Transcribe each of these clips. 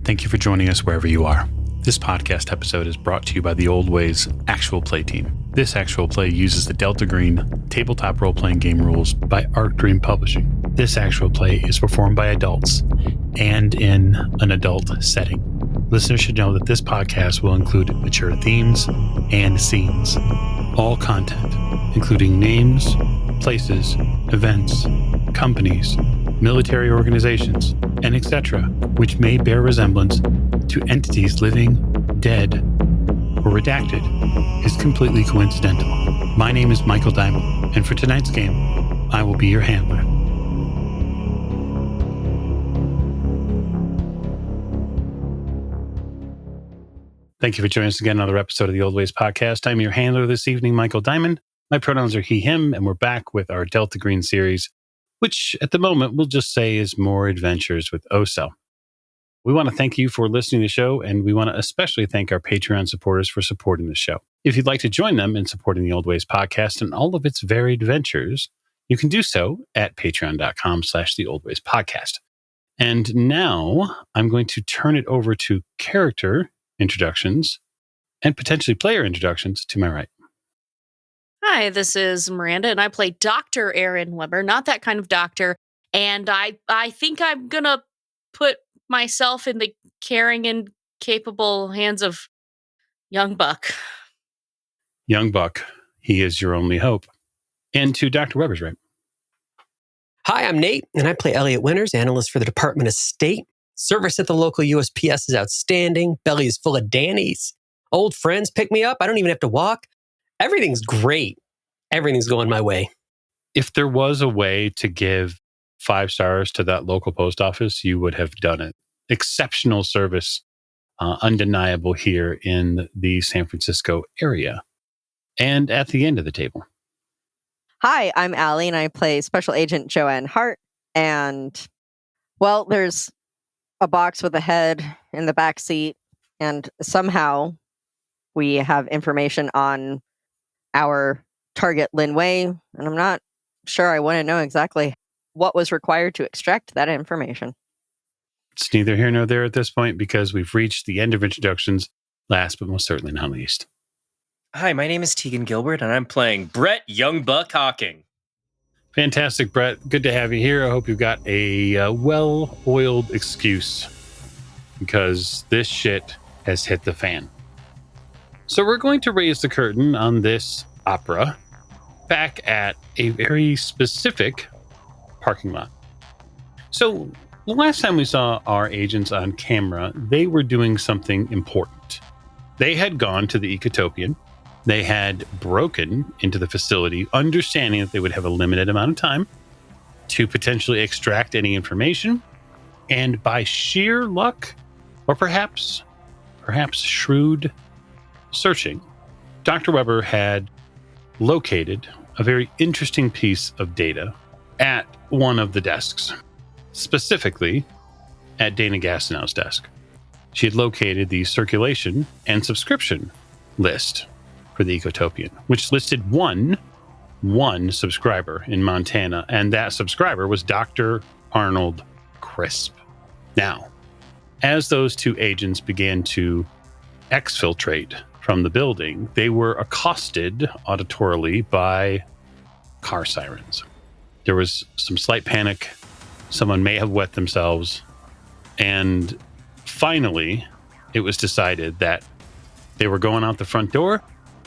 Thank you for joining us wherever you are. This podcast episode is brought to you by the Old Ways Actual Play team. This actual play uses the Delta Green tabletop role-playing game rules by Arc Dream Publishing. This actual play is performed by adults and in an adult setting. Listeners should know that this podcast will include mature themes and scenes. All content, including names, places, events, companies, military organizations, and etc., which may bear resemblance to entities living, dead, or redacted, is completely coincidental. My name is Michael Diamond, and for tonight's game, I will be your handler. Thank you for joining us again on another episode of the Old Ways Podcast. I'm your handler this evening, Michael Diamond. My pronouns are he, him, and we're back with our Delta Green series, which at the moment we'll just say is more adventures with OSEL. We want to thank you for listening to the show, and we want to especially thank our Patreon supporters for supporting the show. If you'd like to join them in supporting the Old Ways Podcast and all of its varied ventures, you can do so at patreon.com/theoldwayspodcast. And now I'm going to turn it over to character introductions and potentially player introductions to my right. Hi, this is Miranda, and I play Dr. Aaron Weber, not that kind of doctor. And I think I'm going to put myself in the caring and capable hands of young Buck. Young Buck, he is your only hope. And to Dr. Weber's right. Hi, I'm Nate, and I play Elliot Winters, analyst for the Department of State. Service at the local USPS is outstanding. Belly is full of Dannies. Old friends pick me up. I don't even have to walk. Everything's great. Everything's going my way. If there was a way to give 5 stars to that local post office, you would have done it. Exceptional service, undeniable here in the San Francisco area. And at the end of the table. Hi, I'm Allie, and I play Special Agent Joanne Hart. And, well, there's a box with a head in the back seat, and somehow we have information on our target, Lin Wei, and I'm not sure I want to know exactly what was required to extract that information. It's neither here nor there at this point because we've reached the end of introductions, last but most certainly not least. Hi, my name is Tegan Gilbert, and I'm playing Brett Young Buck Hawking. Fantastic, Brett. Good to have you here. I hope you've got a well-oiled excuse because this shit has hit the fan. So we're going to raise the curtain on this opera back at a very specific parking lot. So the last time we saw our agents on camera, they were doing something important. They had gone to the Ecotopian. They had broken into the facility, understanding that they would have a limited amount of time to potentially extract any information. And by sheer luck, or perhaps shrewd searching, Dr. Weber had located a very interesting piece of data at one of the desks, specifically at Dana Gastineau's desk. She had located the circulation and subscription list for the Ecotopian, which listed one subscriber in Montana, and that subscriber was Dr. Arnold Crisp. Now, as those two agents began to exfiltrate from the building, they were accosted auditorily by car sirens. There was some slight panic. Someone may have wet themselves. And finally, it was decided that they were going out the front door,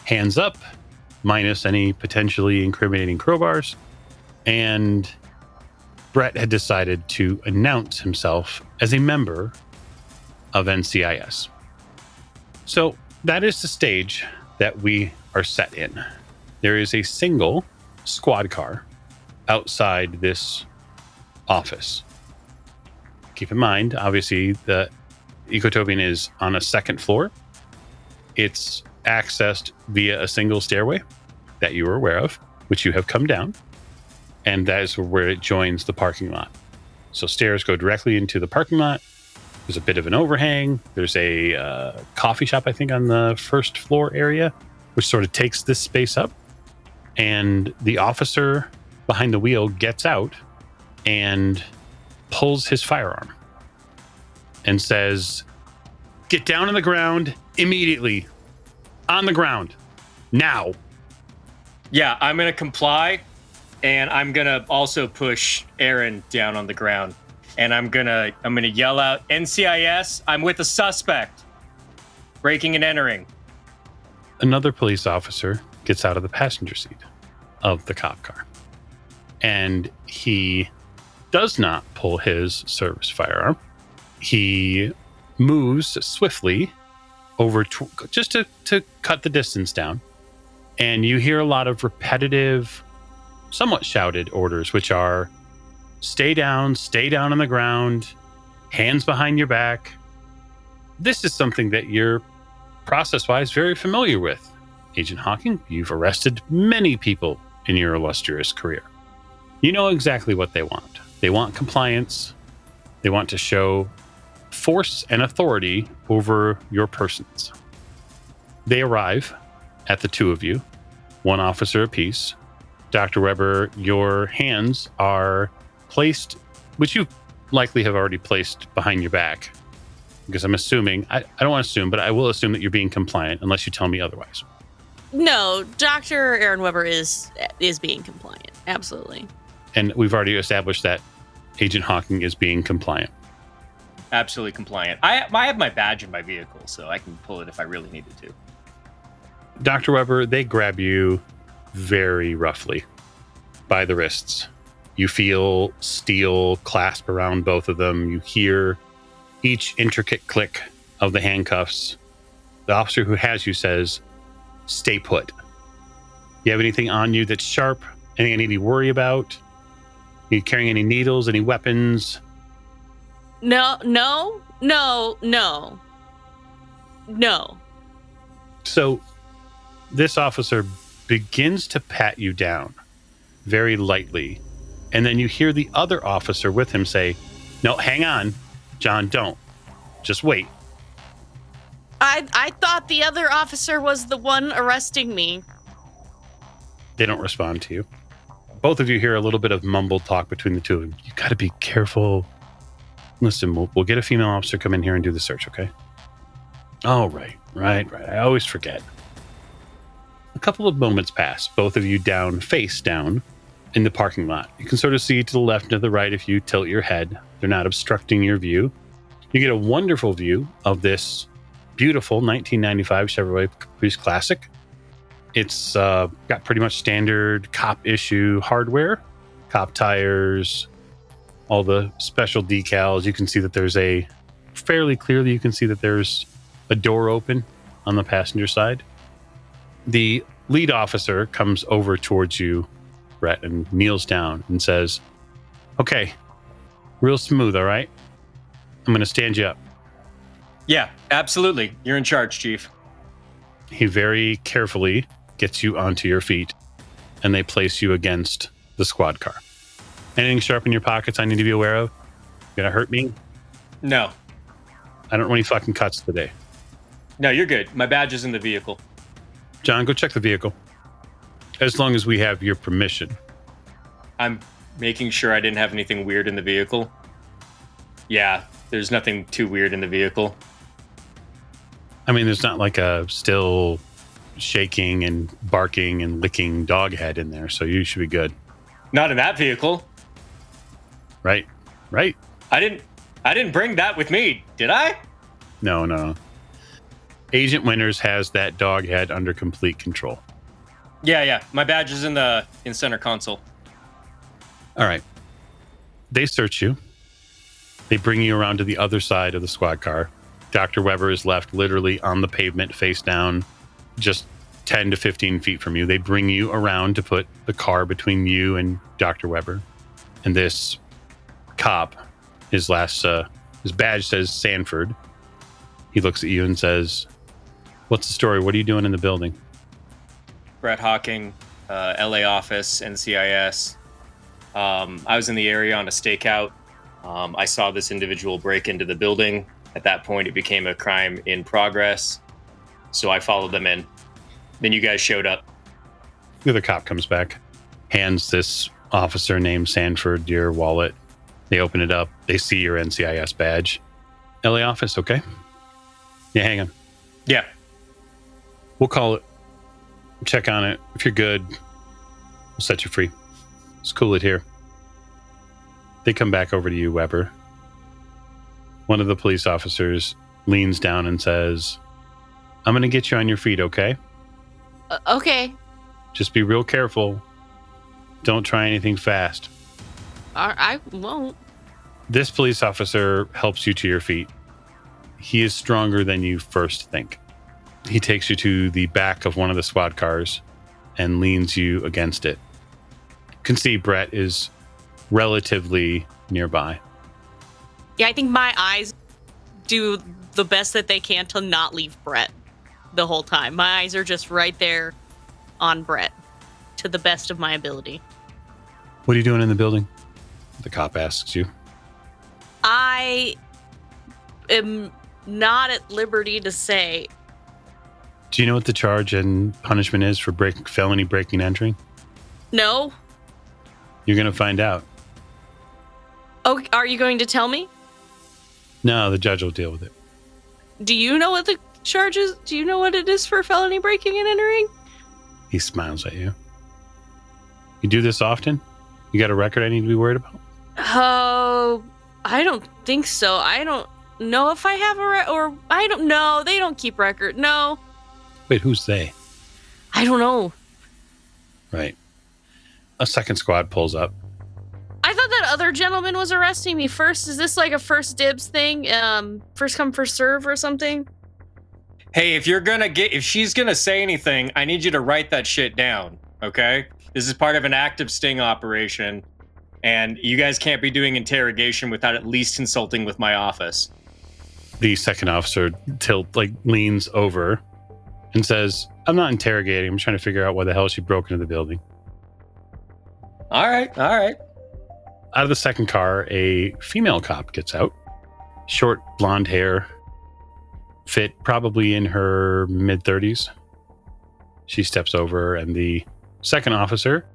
hands up, minus any potentially incriminating crowbars. And Brett had decided to announce himself as a member of NCIS. So that is the stage that we are set in. There is a single squad car outside this office. Keep in mind, obviously, the Ecotopian is on a second floor. It's accessed via a single stairway that you are aware of, which you have come down, and that is where it joins the parking lot. So stairs go directly into the parking lot. There's a bit of an overhang. There's a coffee shop, I think, on the first floor area, which sort of takes this space up. And the officer behind the wheel gets out and pulls his firearm. and says, "Get down on the ground immediately. On the ground. Now." Yeah, I'm going to comply, and I'm going to also push Aaron down on the ground. And I'm going to yell out, "NCIS, I'm with a suspect. Breaking and entering." Another police officer gets out of the passenger seat of the cop car. And he does not pull his service firearm. He moves swiftly over just to cut the distance down. And you hear a lot of repetitive, somewhat shouted orders, which are stay down on the ground, hands behind your back. This is something that you're process-wise very familiar with. Agent Hawking, you've arrested many people in your illustrious career. You know exactly what they want. They want compliance. They want to show force and authority over your persons. They arrive at the two of you, one officer apiece. Dr. Weber, your hands are placed, which you likely have already placed behind your back, because I'm assuming, I don't want to assume, but I will assume that you're being compliant unless you tell me otherwise. No, Dr. Aaron Weber is being compliant. Absolutely. And we've already established that Agent Hawking is being compliant. Absolutely compliant. I have my badge in my vehicle, so I can pull it if I really needed to. Dr. Weber, they grab you very roughly by the wrists. You feel steel clasp around both of them. You hear each intricate click of the handcuffs. The officer who has you says, "Stay put." You have anything on you that's sharp? Anything I need to worry about? You carrying any needles, any weapons? No. So this officer begins to pat you down very lightly. And then you hear the other officer with him say, "No, hang on, John, don't. Just wait." I thought the other officer was the one arresting me. They don't respond to you. Both of you hear a little bit of mumbled talk between the two of them. You got to be careful. Listen, we'll get a female officer come in here and do the search, okay? Oh, right. I always forget. A couple of moments pass, both of you face down in the parking lot. You can sort of see to the left and to the right if you tilt your head. They're not obstructing your view. You get a wonderful view of this beautiful 1995 Chevrolet Caprice Classic. It's got pretty much standard cop issue hardware, cop tires, all the special decals. You can see that there's fairly clearly, you can see that there's a door open on the passenger side. The lead officer comes over towards you, Brett, and kneels down and says, "Okay, real smooth, all right? I'm going to stand you up." Yeah, absolutely. You're in charge, Chief. He very carefully gets you onto your feet, and they place you against the squad car. Anything sharp in your pockets I need to be aware of? Gonna hurt me? No. I don't want any fucking cuts today. No, you're good. My badge is in the vehicle. John, go check the vehicle. As long as we have your permission. I'm making sure I didn't have anything weird in the vehicle. Yeah, there's nothing too weird in the vehicle. I mean, there's not like a still shaking and barking and licking dog head in there, so you should be good. Not in that vehicle. Right. I didn't bring that with me, did I? No. Agent Winters has that dog head under complete control. Yeah. My badge is in center console. All right. They search you. They bring you around to the other side of the squad car. Dr. Weber is left literally on the pavement, face down, just 10 to 15 feet from you. They bring you around to put the car between you and Dr. Weber. And this cop, his badge says Sanford. He looks at you and says, "What's the story? What are you doing in the building?" Brett Hawking, LA office, NCIS. I was in the area on a stakeout. I saw this individual break into the building. At that point, it became a crime in progress. So I followed them in. Then you guys showed up. The other cop comes back, hands this officer named Sanford your wallet. They open it up. They see your NCIS badge. LA office, okay? Yeah, hang on. Yeah. We'll call it. Check on it. If you're good, we'll set you free. Let's cool it here. They come back over to you, Weber. One of the police officers leans down and says, I'm going to get you on your feet, okay? Okay. Just be real careful. Don't try anything fast. I won't. This police officer helps you to your feet. He is stronger than you first think. He takes you to the back of one of the squad cars and leans you against it. You can see Brett is relatively nearby. Yeah, I think my eyes do the best that they can to not leave Brett the whole time. My eyes are just right there on Brett to the best of my ability. What are you doing in the building? The cop asks you. I am not at liberty to say. Do you know what the charge and punishment is for felony breaking and entering? No. You're going to find out. Oh, are you going to tell me? No, the judge will deal with it. Do you know what the charge is? Do you know what it is for felony breaking and entering? He smiles at you. You do this often? You got a record I need to be worried about? Oh, I don't think so. I don't know if I have or I don't know. They don't keep record. No. Wait, who's they? I don't know. Right. A second squad pulls up. I thought that other gentleman was arresting me first. Is this like a first dibs thing? First come, first serve or something? Hey, if she's gonna say anything, I need you to write that shit down, okay? This is part of an active sting operation, and you guys can't be doing interrogation without at least consulting with my office. The second officer leans over and says, I'm not interrogating. I'm trying to figure out why the hell she broke into the building. All right. Out of the second car, a female cop gets out. Short blonde hair, fit probably in her mid-30s. She steps over, and the second officer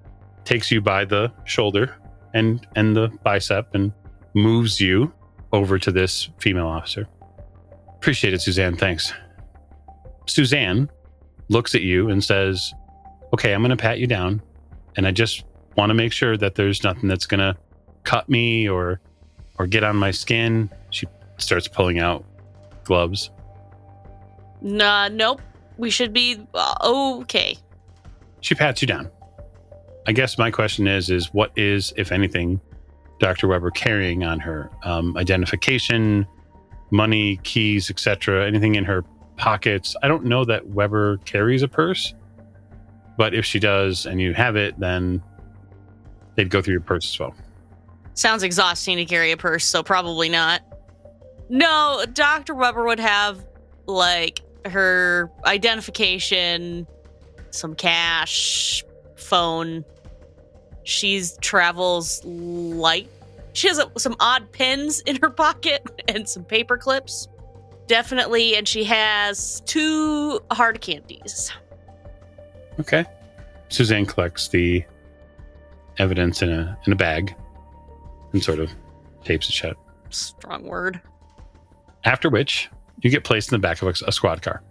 takes you by the shoulder and the bicep and moves you over to this female officer. Appreciate it, Suzanne. Thanks. Suzanne looks at you and says, okay, I'm going to pat you down, and I just want to make sure that there's nothing that's going to cut me or get on my skin. She starts pulling out gloves. Nope. We should be okay. She pats you down. I guess my question is what is, if anything, Dr. Weber carrying on her? Identification, money, keys, etc. Anything in her pockets? I don't know that Weber carries a purse, but if she does and you have it, then they'd go through your purse as well. Sounds exhausting to carry a purse, so probably not. No, Dr. Weber would have like her identification, some cash, phone. She travels light. She has some odd pins in her pocket and some paper clips. Definitely. And she has 2 hard candies. Okay. Suzanne collects the evidence in a bag and sort of tapes it shut. Strong word. After which, you get placed in the back of a squad car.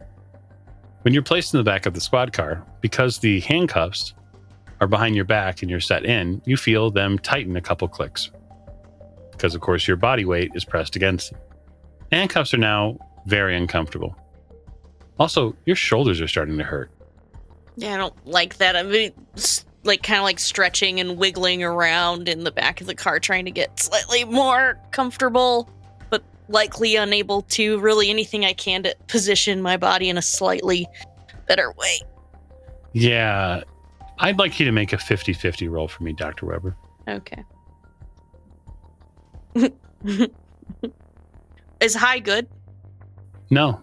When you're placed in the back of the squad car, because the handcuffs are behind your back and you're set in, you feel them tighten a couple clicks. Because, of course, your body weight is pressed against them. Handcuffs are now very uncomfortable. Also, your shoulders are starting to hurt. Yeah, I don't like that. I mean, kind of stretching and wiggling around in the back of the car, trying to get slightly more comfortable, but likely unable to really anything I can to position my body in a slightly better way. Yeah, I'd like you to make a 50-50 roll for me, Dr. Weber. Okay. Is high good? No.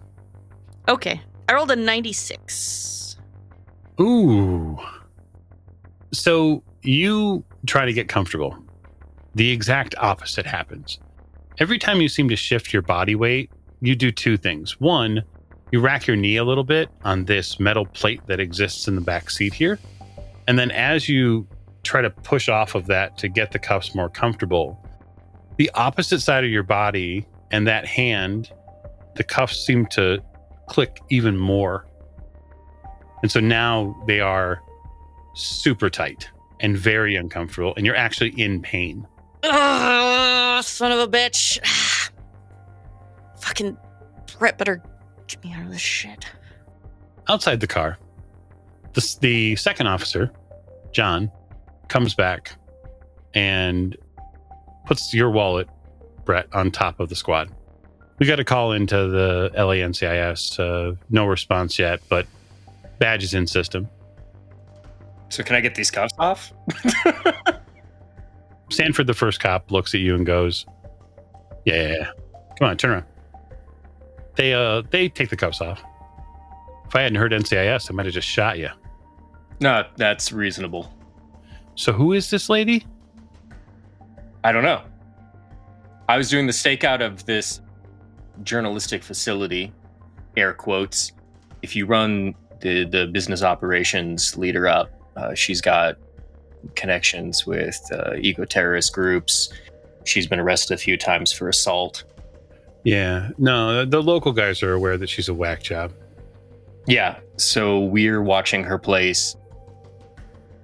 Okay. I rolled a 96. Ooh. So you try to get comfortable. The exact opposite happens. Every time you seem to shift your body weight, you do 2 things. One, you rack your knee a little bit on this metal plate that exists in the back seat here. And then as you try to push off of that to get the cuffs more comfortable, the opposite side of your body and that hand, the cuffs seem to click even more. And so now they are super tight and very uncomfortable, and you're actually in pain. Ugh, son of a bitch. Fucking Brett better get me out of this shit. Outside the car, the second officer, John, comes back and puts your wallet, Brett, on top of the squad. We got a call into the LANCIS. No response yet, but badge is in system. So can I get these cuffs off? Sanford, the first cop, looks at you and goes, yeah. Come on, turn around. They take the cuffs off. If I hadn't heard NCIS, I might have just shot you. No, that's reasonable. So who is this lady? I don't know. I was doing the stakeout of this journalistic facility, air quotes. If you run the business operations leader up, she's got connections with eco-terrorist groups. She's been arrested a few times for assault. Yeah, no, the local guys are aware that she's a whack job. Yeah, so we're watching her place.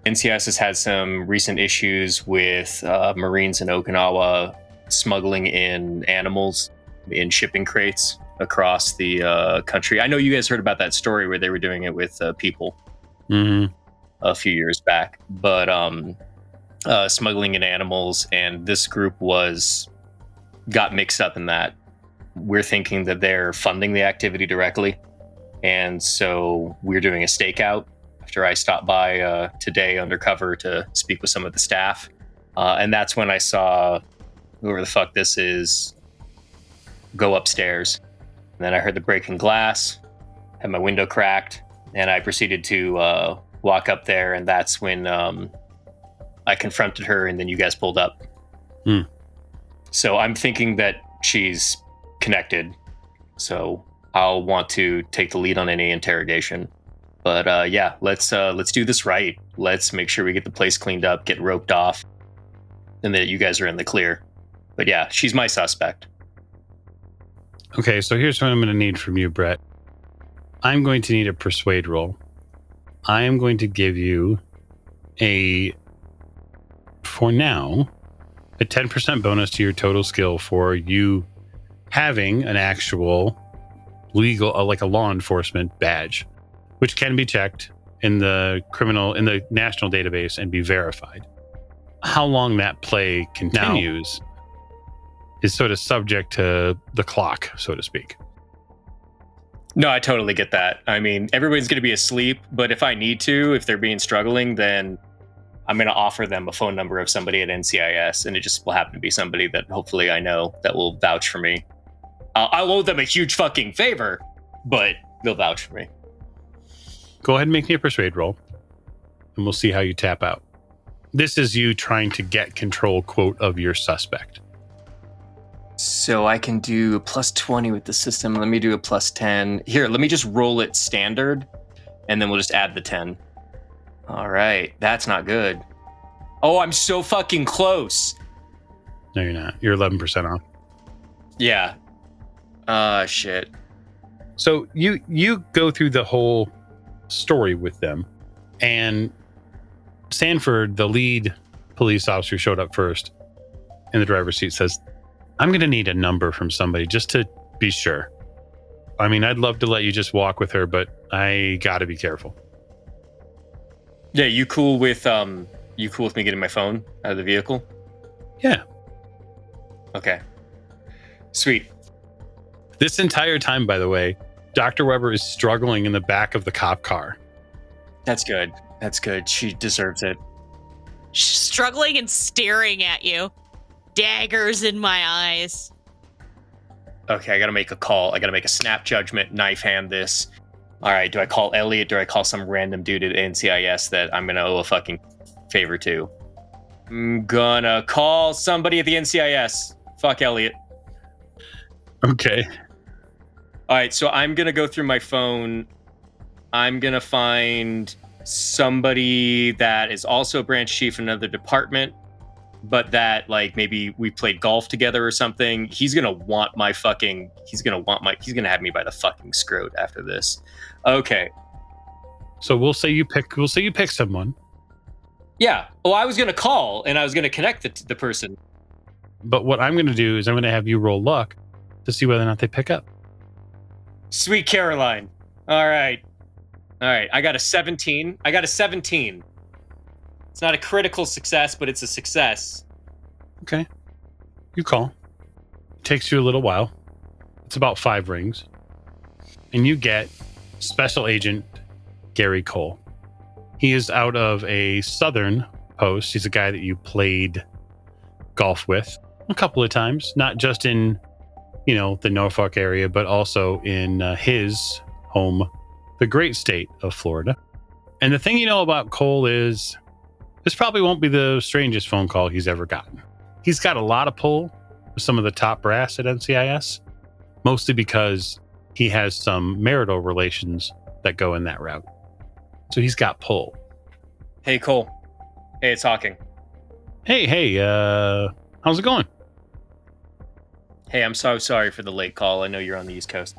NCIS has had some recent issues with Marines in Okinawa smuggling in animals in shipping crates across the country. I know you guys heard about that story where they were doing it with people a few years back, but smuggling in animals, and this group got mixed up in that. We're thinking that they're funding the activity directly, and so we're doing a stakeout after I stopped by today undercover to speak with some of the staff, and that's when I saw whoever the fuck this is go upstairs. And then I heard the breaking glass, had my window cracked, and I proceeded to walk up there, and that's when I confronted her, and then you guys pulled up. So I'm thinking that she's connected, so I'll want to take the lead on any interrogation. But yeah, let's do this right. Let's make sure we get the place cleaned up, get roped off, and that you guys are in the clear. But yeah, she's my suspect. Okay, so here's what I'm going to need from you, Brett. I'm going to need a persuade roll. I am going to give you for now, a 10% bonus to your total skill for you having an actual legal, like a law enforcement badge, which can be checked in the national database and be verified. How long that play continues is sort of subject to the clock, so to speak. No, I totally get that. I mean, everybody's going to be asleep, but if I need to, if they're being struggling, then I'm going to offer them a phone number of somebody at NCIS, and it just will happen to be somebody that hopefully I know that will vouch for me. I'll owe them a huge fucking favor, but they'll vouch for me. Go ahead and make me a persuade roll, and we'll see how you tap out. This is you trying to get control, quote, of your suspect. So I can do a plus 20 with the system. Let me do a plus 10. Here, let me just roll it standard, and then we'll just add the 10. All right, that's not good. Oh, I'm so fucking close. No, you're not. You're 11% off. Yeah. Shit. So you go through the whole story with them, and Sanford, the lead police officer who showed up first in the driver's seat, says, I'm going to need a number from somebody just to be sure. I mean, I'd love to let you just walk with her, but I got to be careful. Yeah, you cool with me getting my phone out of the vehicle? Yeah. Okay. Sweet. This entire time, by the way, Dr. Weber is struggling in the back of the cop car. That's good. That's good. She deserves it. She's struggling and staring at you. Daggers in my eyes. Okay, I gotta make a call. I gotta make a snap judgment, knife hand this. All right, do I call Elliot? Do I call some random dude at NCIS that I'm gonna owe a fucking favor to? I'm gonna call somebody at the NCIS. Fuck Elliot. Okay. All right, so I'm gonna go through my phone. I'm gonna find somebody that is also a branch chief in another department. but that like maybe we played golf together or something. He's gonna have me by the fucking scrot after this. Okay. So we'll say you pick someone. Yeah. Oh, I was gonna call and I was gonna connect the person. But what I'm gonna do is I'm gonna have you roll luck to see whether or not they pick up. Sweet Caroline. All right. I got a 17. It's not a critical success, but it's a success. Okay. You call. It takes you a little while. It's about 5 rings. And you get Special Agent Gary Cole. He is out of a southern post. He's a guy that you played golf with a couple of times, not just in, the Norfolk area, but also in his home, the great state of Florida. And the thing you know about Cole is this probably won't be the strangest phone call he's ever gotten. He's got a lot of pull with some of the top brass at NCIS, mostly because he has some marital relations that go in that route. So he's got pull. Hey, Cole. Hey, it's Hawking. Hey, how's it going? Hey, I'm so sorry for the late call. I know you're on the East Coast.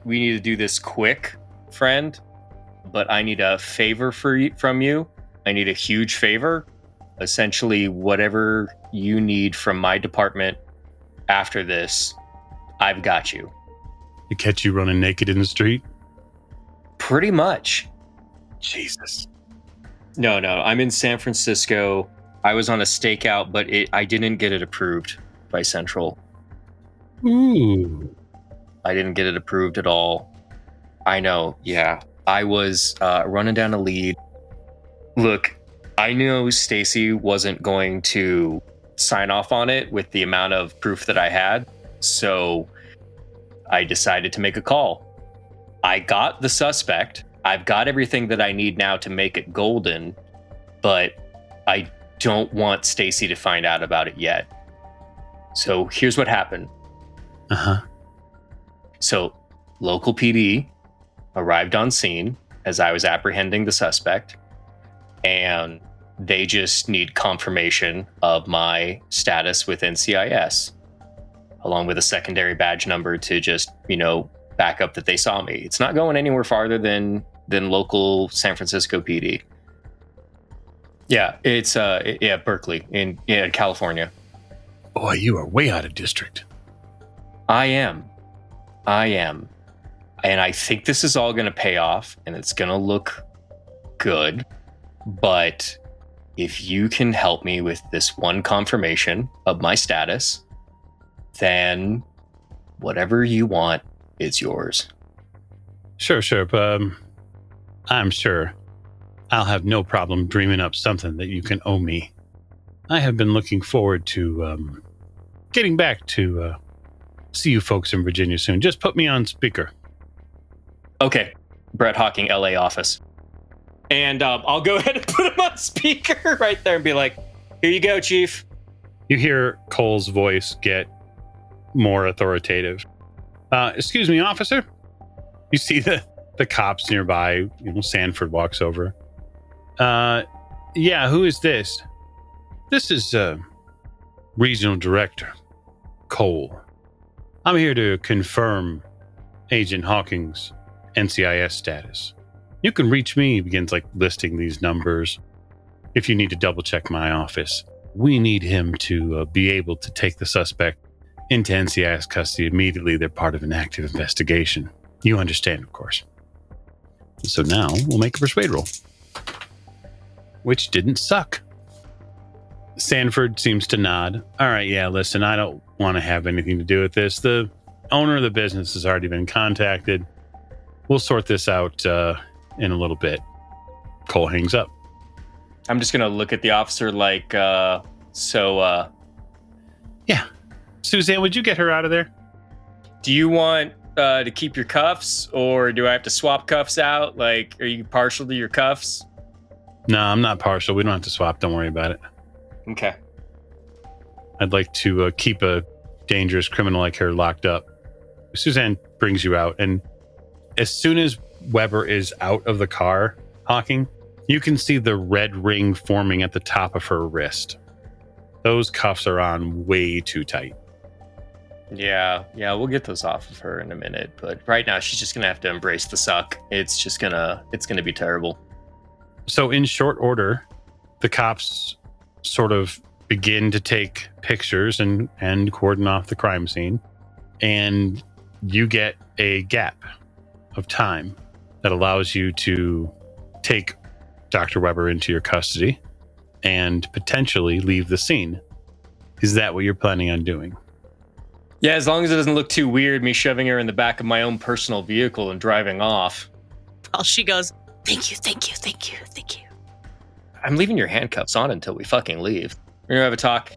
We need to do this quick, friend, but I need a favor from you. I need a huge favor. Essentially, whatever you need from my department after this, I've got you. To catch you running naked in the street? Pretty much. Jesus. No, I'm in San Francisco. I was on a stakeout, but I didn't get it approved by Central. Ooh. I didn't get it approved at all. I know, yeah. I was running down a lead. Look, I knew Stacy wasn't going to sign off on it with the amount of proof that I had, so I decided to make a call. I got the suspect. I've got everything that I need now to make it golden, but I don't want Stacy to find out about it yet. So here's what happened. Uh-huh. So local PD arrived on scene as I was apprehending the suspect, and they just need confirmation of my status with NCIS, along with a secondary badge number to just, back up that they saw me. It's not going anywhere farther than local San Francisco PD. Yeah, it's Berkeley in California. Boy, you are way out of district. I am. And I think this is all going to pay off and it's going to look good. But if you can help me with this one confirmation of my status, then whatever you want is yours. Sure. I'm sure I'll have no problem dreaming up something that you can owe me. I have been looking forward to getting back to see you folks in Virginia soon. Just put me on speaker. Okay. Brett Hawking, LA office. And I'll go ahead and put him on speaker right there and be like, here you go, Chief. You hear Cole's voice get more authoritative. Excuse me, officer? You see the cops nearby. Sanford walks over. Yeah, who is this? This is Regional Director Cole. I'm here to confirm Agent Hawking's NCIS status. You can reach me, he begins listing these numbers. If you need to double check my office, we need him to be able to take the suspect into NCIS custody immediately. They're part of an active investigation. You understand, of course. So now we'll make a persuade roll, which didn't suck. Sanford seems to nod. All right, yeah, listen, I don't want to have anything to do with this. The owner of the business has already been contacted. We'll sort this out in a little bit. Cole hangs up. I'm just going to look at the officer Yeah. Suzanne, would you get her out of there? Do you want to keep your cuffs, or do I have to swap cuffs out? Are you partial to your cuffs? No, I'm not partial. We don't have to swap. Don't worry about it. Okay. I'd like to keep a dangerous criminal like her locked up. Suzanne brings you out, and as soon as Weber is out of the car, Hawking, you can see the red ring forming at the top of her wrist. those cuffs are on way too tight. Yeah, we'll get those off of her in a minute. But right now, she's just gonna have to embrace the suck. It's gonna be terrible. So in short order, the cops sort of begin to take pictures and cordon off the crime scene. And you get a gap of time that allows you to take Dr. Weber into your custody and potentially leave the scene. Is that what you're planning on doing? Yeah, as long as it doesn't look too weird, me shoving her in the back of my own personal vehicle and driving off. Well, she goes, thank you, thank you, thank you, thank you. I'm leaving your handcuffs on until we fucking leave. We're gonna have a talk.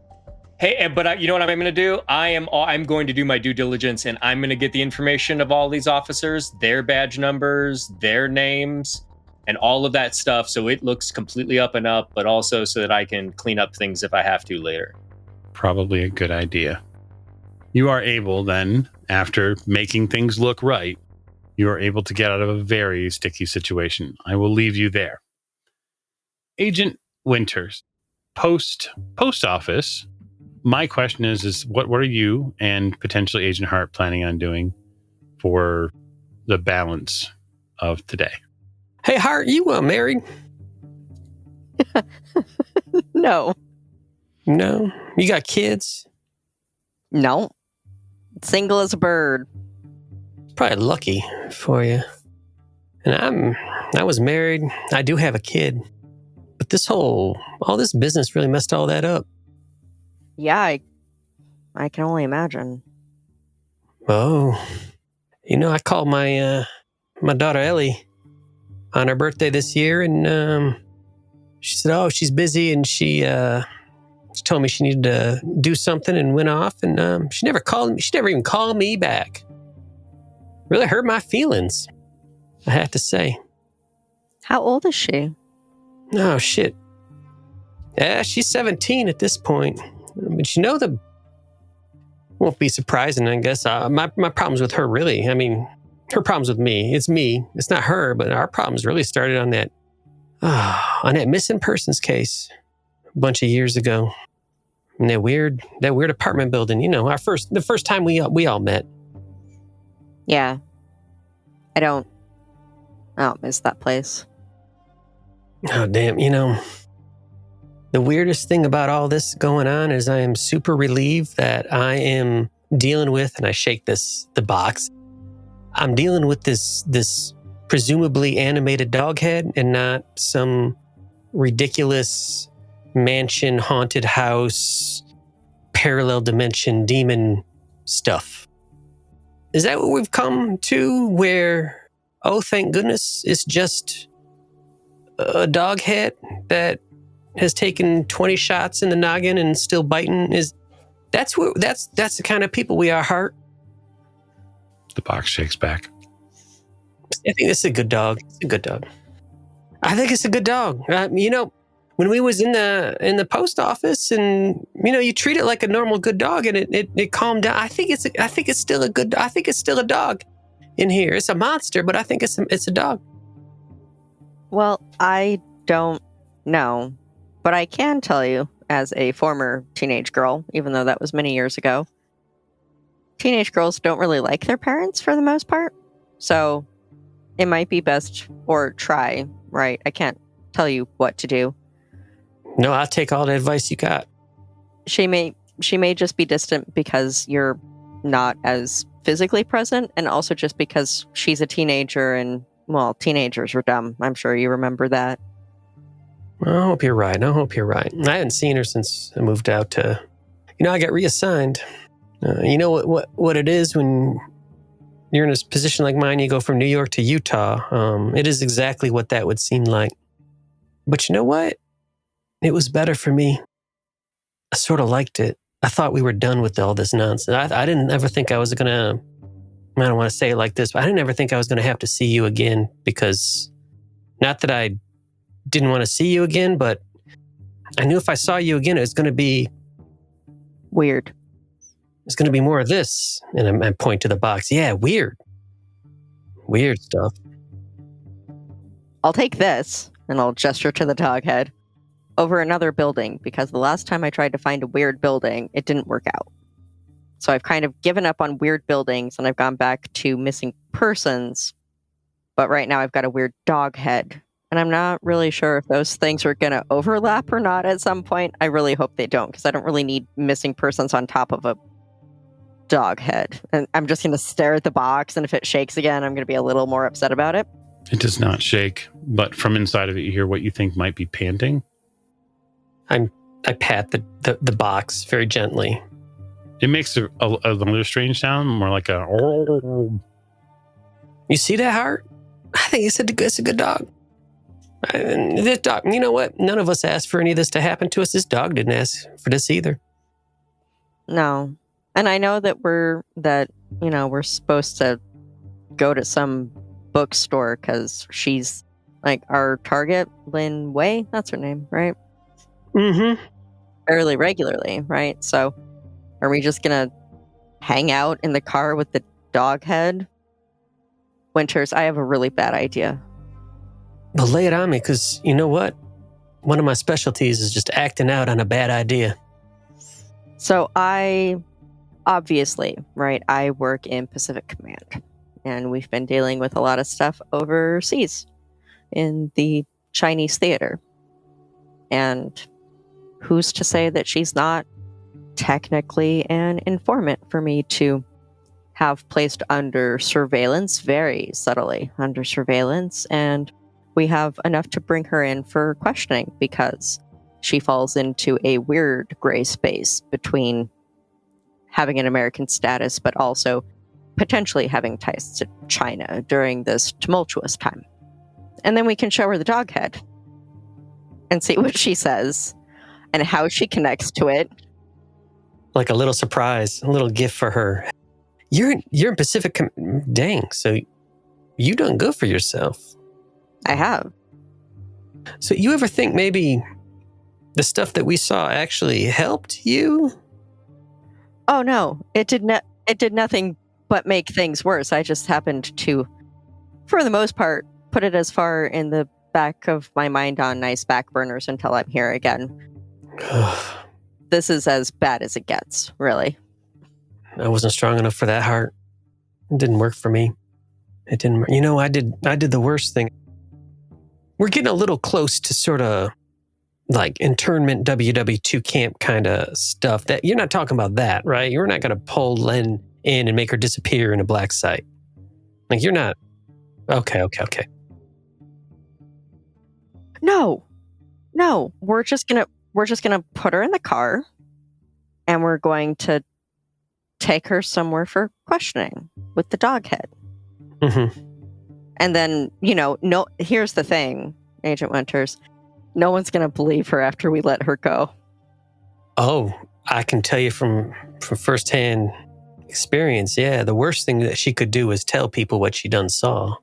Hey, but you know what I'm gonna do? I'm going to do my due diligence, and I'm gonna get the information of all these officers, their badge numbers, their names, and all of that stuff, so it looks completely up and up, but also so that I can clean up things if I have to later. Probably a good idea. You are able then, after making things look right, you are able to get out of a very sticky situation. I will leave you there. Agent Winters, post office. My question is what are you and potentially Agent Hart planning on doing for the balance of today? Hey, Hart, you married? No. No. You got kids? No. Single as a bird. Probably lucky for you. And I was married. I do have a kid. But all this business really messed all that up. Yeah, I can only imagine. Oh. I called my daughter Ellie on her birthday this year, and she said, oh, she's busy, and she told me she needed to do something and went off, and she never called me. She never even called me back. Really hurt my feelings, I have to say. How old is she? Oh, shit. Yeah, she's 17 at this point. But won't be surprising, I guess. My problems with her, really, I mean, her problems with me. It's me. It's not her, but our problems really started on that missing persons case a bunch of years ago. In that weird apartment building. The first time we all met. Yeah. I don't miss that place. Oh, damn. The weirdest thing about all this going on is I am super relieved that I am dealing with, and I shake the box, I'm dealing with this presumably animated dog head and not some ridiculous mansion, haunted house, parallel dimension demon stuff. Is that what we've come to, where, oh, thank goodness, it's just a dog head that has taken 20 shots in the noggin and still biting? That's the kind of people we are, Hart. The box shakes back. I think this is a good dog. It's a good dog. I think it's a good dog. When we was in the post office, and you treat it like a normal good dog, and it calmed down. I think it's still a dog in here. It's a monster, but I think it's a dog. Well, I don't know, but I can tell you, as a former teenage girl, even though that was many years ago, teenage girls don't really like their parents for the most part. So it might be best, or try, right? I can't tell you what to do. No, I'll take all the advice you got. She may just be distant because you're not as physically present, and also just because she's a teenager, and, well, teenagers are dumb. I'm sure you remember that. I hope you're right. I haven't seen her since I moved out to... I got reassigned. You know what it is when you're in a position like mine, you go from New York to Utah. It is exactly what that would seem like. But you know what? It was better for me. I sort of liked it. I thought we were done with all this nonsense. I didn't ever think I was going to... I don't want to say it like this, but I didn't ever think I was going to have to see you again, because not that I didn't want to see you again, but I knew if I saw you again, it was going to be... weird. It's going to be more of this. And I point to the box. Yeah, weird. Weird stuff. I'll take this, and I'll gesture to the dog head. over another building because the last time I tried to find a weird building, it didn't work out. So I've kind of given up on weird buildings and I've gone back to missing persons. But right now I've got a weird dog head. And I'm not really sure if those things are going to overlap or not at some point. I really hope they don't, because I don't really need missing persons on top of a dog head. And I'm just going to stare at the box, and if it shakes again, I'm going to be a little more upset about it. It does not shake, but from inside of it, you hear what you think might be panting. I pat the box very gently. It makes another strange sound, more like a... You see that, Hart? I think it's a good dog. This dog, you know what? None of us asked for any of this to happen to us. This dog didn't ask for this either. No. And I know that we're supposed to go to some bookstore because she's like our target, Lin Wei. That's her name, right? Mm-hmm. Fairly regularly, right? So are we just going to hang out in the car with the dog head? Winters, I have a really bad idea. But lay it on me, because you know what? One of my specialties is just acting out on a bad idea. So I work in Pacific Command, and we've been dealing with a lot of stuff overseas in the Chinese theater. And who's to say that she's not technically an informant for me to have placed under surveillance, very subtly under surveillance, and we have enough to bring her in for questioning because she falls into a weird gray space between having an American status but also potentially having ties to China during this tumultuous time. And then we can show her the dog head and see what she says and how she connects to it. Like a little surprise, a little gift for her. You're in Pacific. Dang, so you done good for yourself. I have. So you ever think maybe the stuff that we saw actually helped you? Oh no, it did nothing but make things worse. I just happened to, for the most part, put it as far in the back of my mind on nice back burners until I'm here again. This is as bad as it gets, really. I wasn't strong enough for that, Heart. It didn't work for me. It didn't. You know, I did the worst thing. We're getting a little close to sort of like internment WW2 camp kind of stuff. That you're not talking about that, right? You're not going to pull Len in and make her disappear in a black site. Like you're not. Okay. No. We're just gonna put her in the car, and we're going to take her somewhere for questioning with the dog head. Mm-hmm. And then, no, here's the thing, Agent Winters. No one's going to believe her after we let her go. Oh, I can tell you from firsthand experience, yeah, the worst thing that she could do is tell people what she done saw.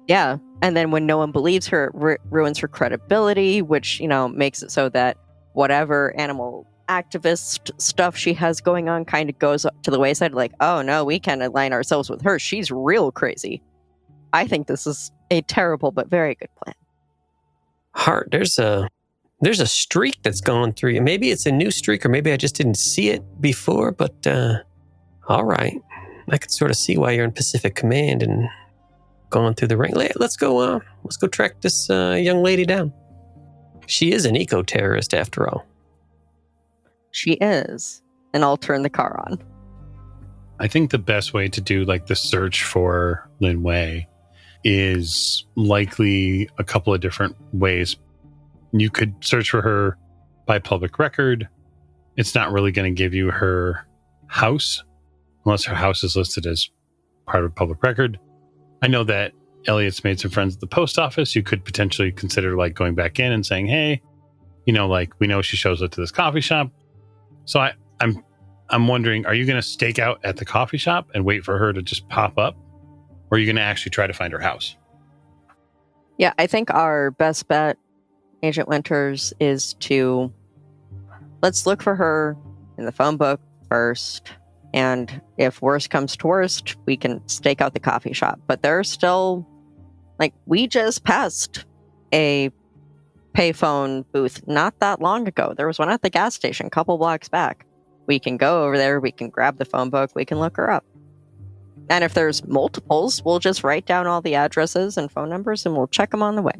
Yeah, and then when no one believes her, it ruins her credibility, which, makes it so that whatever animal activist stuff she has going on kind of goes up to the wayside, like, oh no, we can't align ourselves with her. She's real crazy. I think this is a terrible but very good plan. Hart, there's a streak that's gone through you. Maybe it's a new streak, or maybe I just didn't see it before, but all right. I could sort of see why you're in Pacific Command and going through the ring. Let's go track this young lady down. She is an eco-terrorist after all. She is. And I'll turn the car on. I think the best way to do like the search for Lin Wei is likely a couple of different ways. You could search for her by public record. It's not really going to give you her house unless her house is listed as part of public record. I know that Elliot's made some friends at the post office. You could potentially consider like going back in and saying, hey, like we know she shows up to this coffee shop. So I'm wondering, are you going to stake out at the coffee shop and wait for her to just pop up? Or are you going to actually try to find her house? Yeah, I think our best bet, Agent Winters, is to let's look for her in the phone book first. And if worst comes to worst, we can stake out the coffee shop. But there's still, we just passed a payphone booth not that long ago. There was one at the gas station a couple blocks back. We can go over there, we can grab the phone book, we can look her up. And if there's multiples, we'll just write down all the addresses and phone numbers and we'll check them on the way.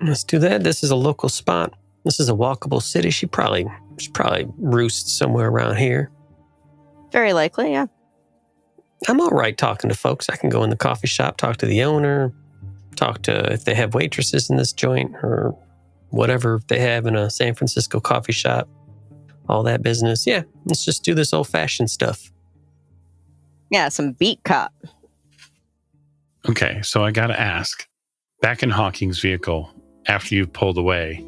Let's do that. This is a local spot. This is a walkable city. She probably roosts somewhere around here. Very likely, yeah. I'm all right talking to folks. I can go in the coffee shop, talk to the owner, talk to if they have waitresses in this joint or whatever they have in a San Francisco coffee shop. All that business. Yeah, let's just do this old-fashioned stuff. Yeah, some beat cop. Okay, so I got to ask, back in Hawking's vehicle, after you've pulled away,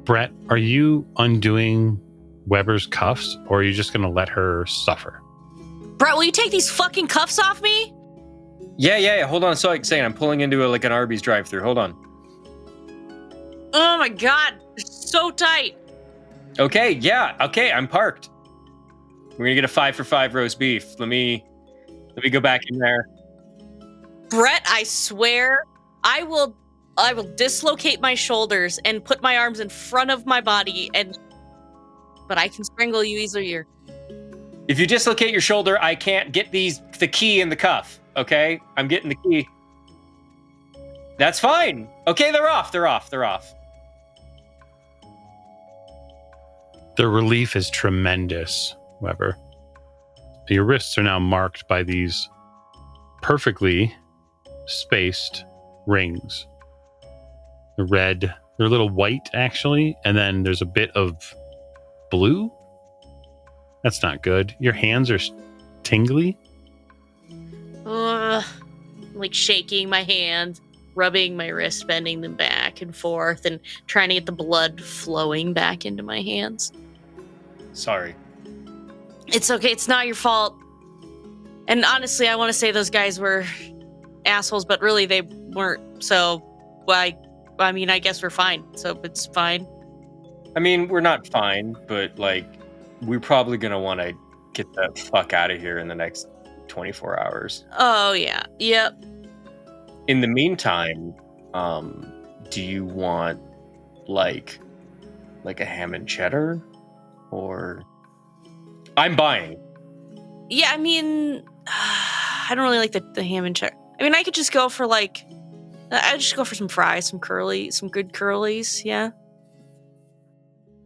Brett, are you undoing Weber's cuffs or are you just going to let her suffer? Brett, will you take these fucking cuffs off me? Yeah. Hold on a second. I'm pulling into an Arby's drive-thru. Hold on. Oh my God, they're so tight. Okay, yeah. Okay, I'm parked. We're gonna get a 5 for 5 roast beef. Let me go back in there. Brett, I swear, I will dislocate my shoulders and put my arms in front of my body, but I can strangle you easier. If you dislocate your shoulder, I can't get the key in the cuff. Okay, I'm getting the key. That's fine. Okay, they're off. The relief is tremendous, Weber. Your wrists are now marked by these perfectly spaced rings. They're red. They're a little white, actually. And then there's a bit of blue. That's not good. Your hands are tingly. Like shaking my hands, rubbing my wrists, bending them back and forth, and trying to get the blood flowing back into my hands. Sorry. It's okay. It's not your fault. And honestly, I want to say those guys were assholes, but really they weren't. So, I guess we're fine. So it's fine. I mean, we're not fine, but we're probably gonna want to get the fuck out of here in the next 24 hours. Oh yeah. Yep. In the meantime, do you want like a ham and cheddar, or I'm buying? Yeah, I mean, I don't really like the ham and cheddar. I mean, I could just go for I'd just go for some fries, some good curlies. Yeah.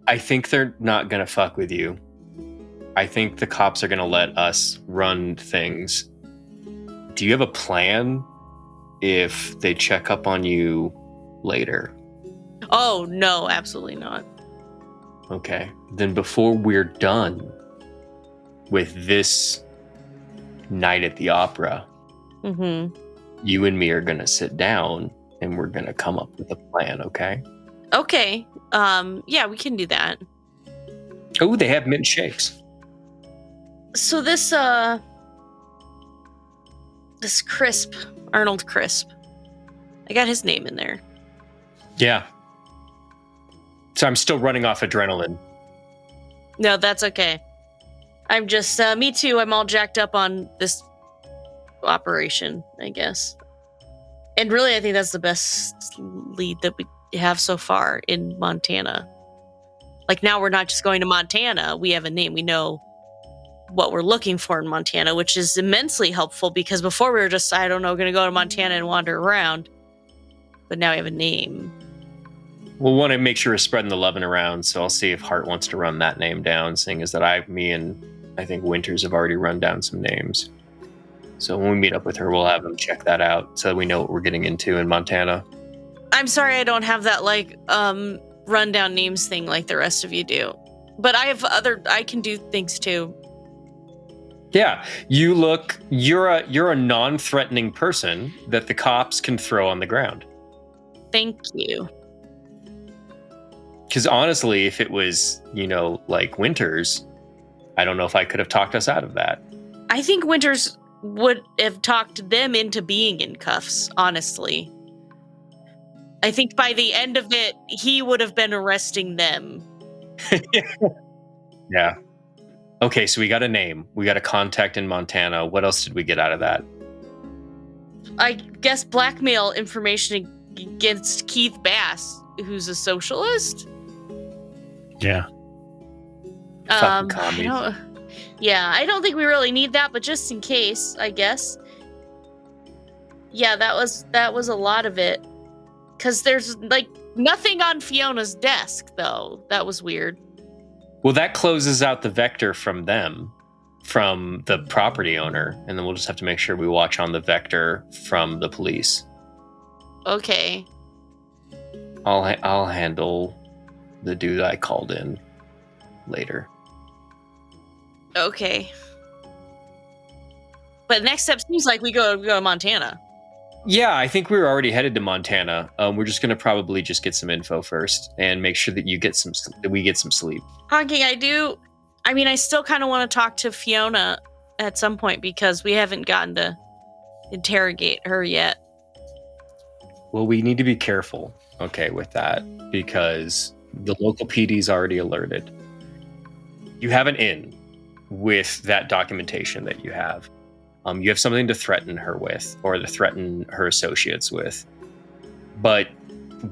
I think they're not gonna fuck with you. I think the cops are gonna let us run things. Do you have a plan if they check up on you later? Oh, no, absolutely not. Okay. Then before we're done with this night at the opera, you and me are going to sit down and we're going to come up with a plan, okay? Okay. Yeah, we can do that. Oh, they have mint shakes. So this Crisp, Arnold Crisp, I got his name in there. Yeah. So I'm still running off adrenaline. No, that's okay. I'm just, me too. I'm all jacked up on this operation, I guess. And really, I think that's the best lead that we have so far in Montana. Like, now we're not just going to Montana. We have a name. We know what we're looking for in Montana, which is immensely helpful, because before we were just, I don't know, going to go to Montana and wander around. But now we have a name. We'll want to make sure we're spreading the loving around, so I'll see if Hart wants to run that name down, seeing as that I think Winters have already run down some names. So when we meet up with her, we'll have them check that out so that we know what we're getting into in Montana. I'm sorry I don't have that, rundown names thing like the rest of you do. But I can do things too. Yeah, you're a non-threatening person that the cops can throw on the ground. Thank you. Because honestly, if it was, like Winters, I don't know if I could have talked us out of that. I think Winters would have talked them into being in cuffs, honestly. I think by the end of it, he would have been arresting them. Yeah. Okay, so we got a name. We got a contact in Montana. What else did we get out of that? I guess blackmail information against Keith Bass, who's a socialist. Yeah. Fucking commies. I don't think we really need that, but just in case, I guess. Yeah, that was a lot of it. Because there's like nothing on Fiona's desk, though. That was weird. Well, that closes out the vector from them, from the property owner, and then we'll just have to make sure we watch on the vector from the police. Okay. I'll handle the dude I called in later. Okay. But next step seems like we go to Montana. Yeah, I think we were already headed to Montana. We're just going to probably just get some info first and make sure that we get some sleep. Honking, I still kind of want to talk to Fiona at some point because we haven't gotten to interrogate her yet. Well, we need to be careful, okay, with that because the local PD's already alerted. You have an in with that documentation that you have. You have something to threaten her with or to threaten her associates with. But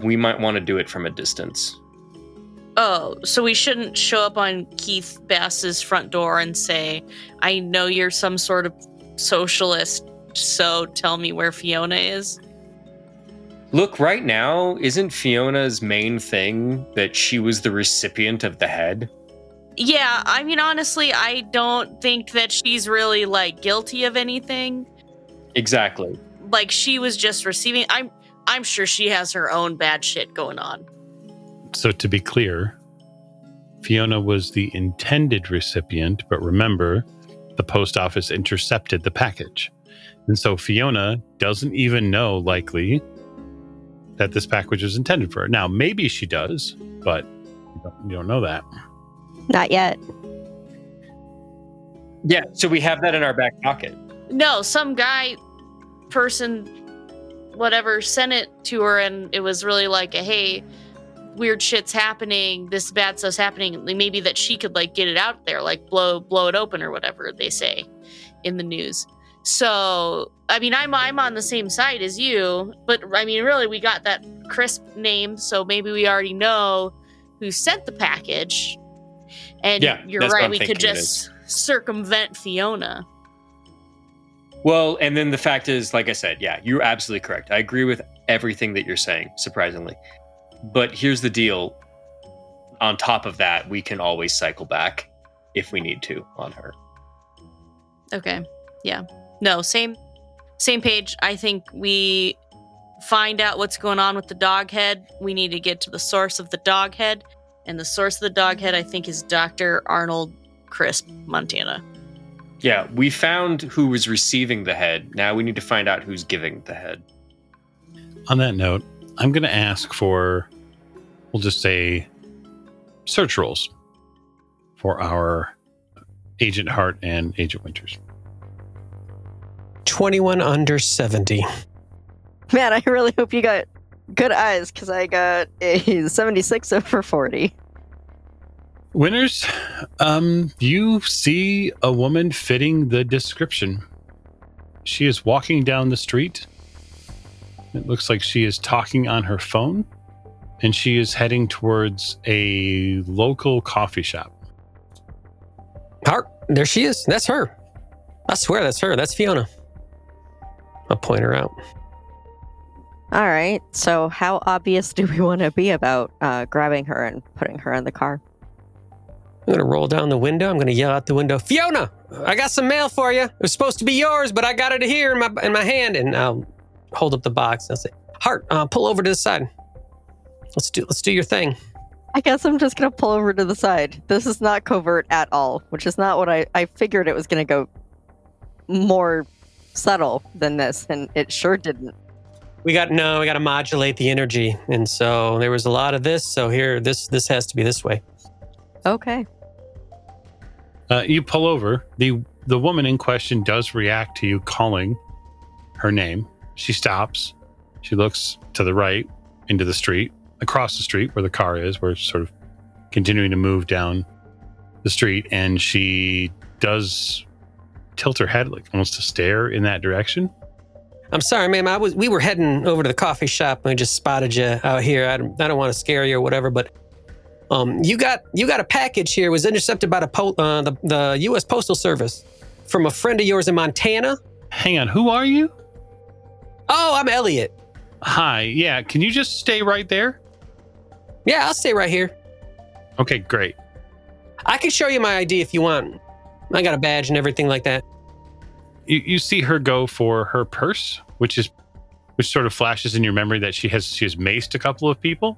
we might want to do it from a distance. Oh, so we shouldn't show up on Keith Bass's front door and say, I know you're some sort of socialist, so tell me where Fiona is? Look, right now, isn't Fiona's main thing that she was the recipient of the head? Yeah, honestly, I don't think that she's really, guilty of anything. Exactly. She was just receiving... I'm sure she has her own bad shit going on. So to be clear, Fiona was the intended recipient, but remember, the post office intercepted the package. And so Fiona doesn't even know, likely, that this package was intended for her. Now, maybe she does, but you don't know that. Not yet. Yeah, so we have that in our back pocket. No, some person, whatever, sent it to her, and it was really hey, weird shit's happening, this bad stuff's happening. Maybe that she could get it out there, blow it open or whatever they say in the news. So, I'm on the same side as you, but really we got that crisp name, so maybe we already know who sent the package. And yeah, you're right, we could just circumvent Fiona. Well, and then the fact is, like I said, yeah, you're absolutely correct. I agree with everything that you're saying, surprisingly. But here's the deal. On top of that, we can always cycle back if we need to on her. Okay. Yeah. No, same page. I think we find out what's going on with the dog head. We need to get to the source of the dog head. And the source of the dog head, I think, is Dr. Arnold Crisp, Montana. Yeah, we found who was receiving the head. Now we need to find out who's giving the head. On that note, I'm going to ask for, we'll just say, search rolls for our Agent Hart and Agent Winters. 21 under 70. Man, I really hope you got good eyes because I got a 76 over 40. Winters, you see a woman fitting the description. She is walking down the street. It looks like she is talking on her phone, and she is heading towards a local coffee shop. Hart, there she is. That's her. I swear that's her. That's Fiona. I'll point her out. All right. So how obvious do we want to be about grabbing her and putting her in the car? I'm going to roll down the window. I'm going to yell out the window, Fiona, I got some mail for you. It was supposed to be yours, but I got it here in my hand. And I'll hold up the box. I'll say, Hart, pull over to the side. Let's do your thing. I guess I'm just going to pull over to the side. This is not covert at all, which is not what I figured it was going to go more subtle than this. And it sure didn't. We got to modulate the energy. And so there was a lot of this. So here, this has to be this way. Okay. You pull over. The woman in question does react to you calling her name. She stops. She looks to the right into the street, across the street where the car is. We're sort of continuing to move down the street, and she does tilt her head, like almost to stare in that direction. I'm sorry, ma'am. We were heading over to the coffee shop and we just spotted you out here. I don't want to scare you or whatever, but you got a package here. It was intercepted by the U.S. Postal Service from a friend of yours in Montana. Hang on, who are you? Oh, I'm Elliot. Hi, yeah, can you just stay right there? Yeah, I'll stay right here. Okay, great. I can show you my ID if you want. I got a badge and everything like that. You see her go for her purse, which sort of flashes in your memory that she has maced a couple of people,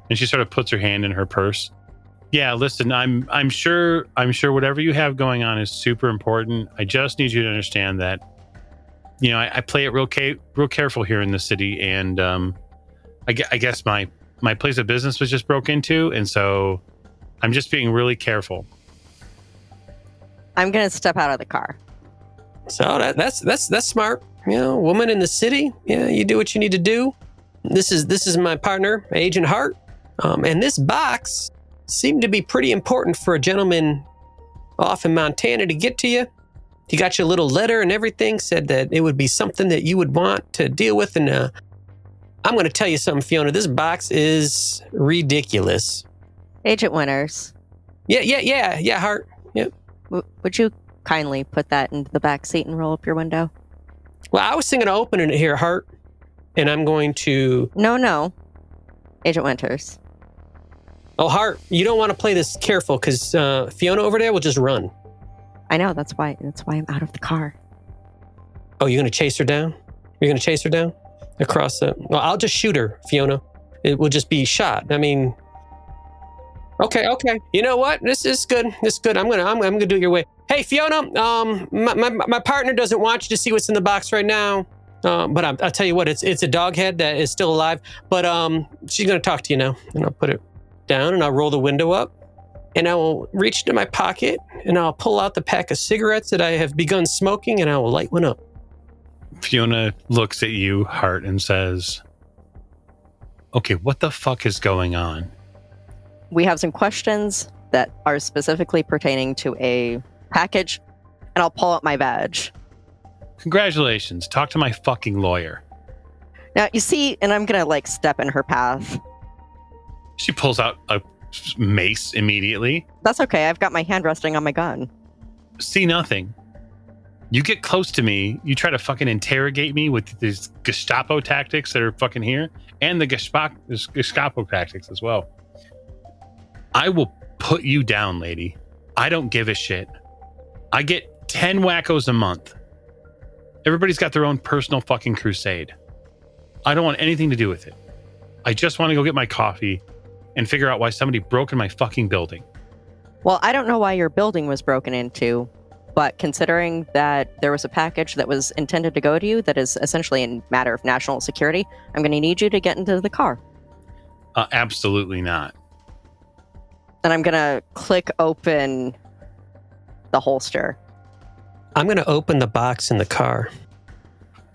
and she sort of puts her hand in her purse. Yeah, listen, I'm sure whatever you have going on is super important. I just need you to understand that, you know, I play it real careful here in the city, and I guess my place of business was just broke into, and so I'm just being really careful. I'm gonna step out of the car. So that's smart. You know, woman in the city. Yeah, you do what you need to do. This is my partner, Agent Hart. And this box seemed to be pretty important for a gentleman off in Montana to get to you. He got you a little letter and everything, said that it would be something that you would want to deal with. And I'm going to tell you something, Fiona. This box is ridiculous. Agent Winters. Yeah, Hart. Yep. Would you kindly put that into the back seat and roll up your window? Well, I was thinking of opening it here, Hart. And I'm going to... No. Agent Winters. Oh, Hart, you don't want to play this careful because Fiona over there will just run. I know, that's why I'm out of the car. Oh, you're going to chase her down? You're going to chase her down? Across the... Well, I'll just shoot her, Fiona. It will just be shot. I mean... Okay. You know what? This is good. I'm gonna do it your way. Hey, Fiona, my partner doesn't want you to see what's in the box right now. But I'll tell you what, it's a dog head that is still alive. But she's gonna talk to you now. And I'll put it down and I'll roll the window up. And I will reach into my pocket and I'll pull out the pack of cigarettes that I have begun smoking and I will light one up. Fiona looks at you, Hart, and says, okay, what the fuck is going on? We have some questions that are specifically pertaining to a package, and I'll pull out my badge. Congratulations. Talk to my fucking lawyer. Now, you see, and I'm going to, step in her path. She pulls out a mace immediately. That's okay. I've got my hand resting on my gun. See nothing. You get close to me, you try to fucking interrogate me with these Gestapo tactics that are fucking here, and the Gestapo tactics as well. I will put you down, lady. I don't give a shit. I get 10 wackos a month. Everybody's got their own personal fucking crusade. I don't want anything to do with it. I just want to go get my coffee and figure out why somebody broke in my fucking building. Well, I don't know why your building was broken into, but considering that there was a package that was intended to go to you that is essentially a matter of national security, I'm going to need you to get into the car. Absolutely not. And I'm going to click open the holster. I'm going to open the box in the car.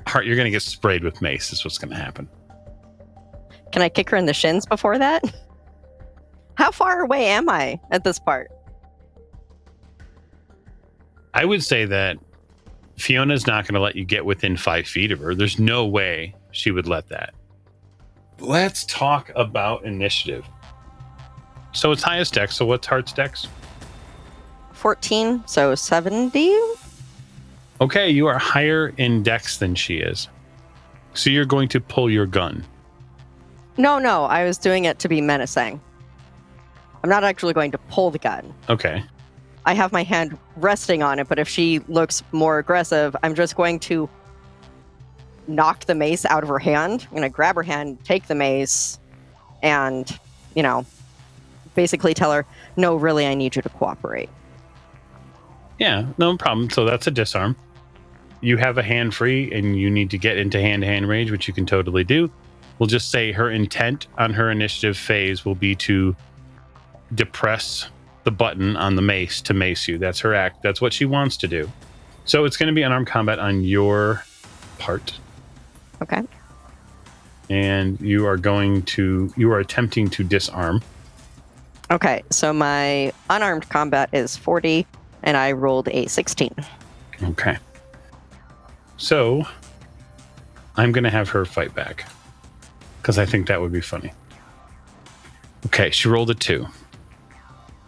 Hart, you're going to get sprayed with mace is what's going to happen. Can I kick her in the shins before that? How far away am I at this part? I would say that Fiona's not going to let you get within 5 feet of her. There's no way she would let that. Let's talk about initiative. So it's highest dex. So what's Hart's dex? 14, so 70. Okay, you are higher in dex than she is. So you're going to pull your gun. No, I was doing it to be menacing. I'm not actually going to pull the gun. Okay. I have my hand resting on it, but if she looks more aggressive, I'm just going to knock the mace out of her hand. I'm going to grab her hand, take the mace, and, basically tell her, no, really, I need you to cooperate. Yeah, no problem. So that's a disarm. You have a hand free and you need to get into hand-to-hand range, which you can totally do. We'll just say her intent on her initiative phase will be to depress the button on the mace to mace you. That's her act. That's what she wants to do. So it's going to be unarmed combat on your part. Okay. And you are attempting to disarm. Okay, so my unarmed combat is 40, and I rolled a 16. Okay. So I'm going to have her fight back because I think that would be funny. Okay, she rolled a 2.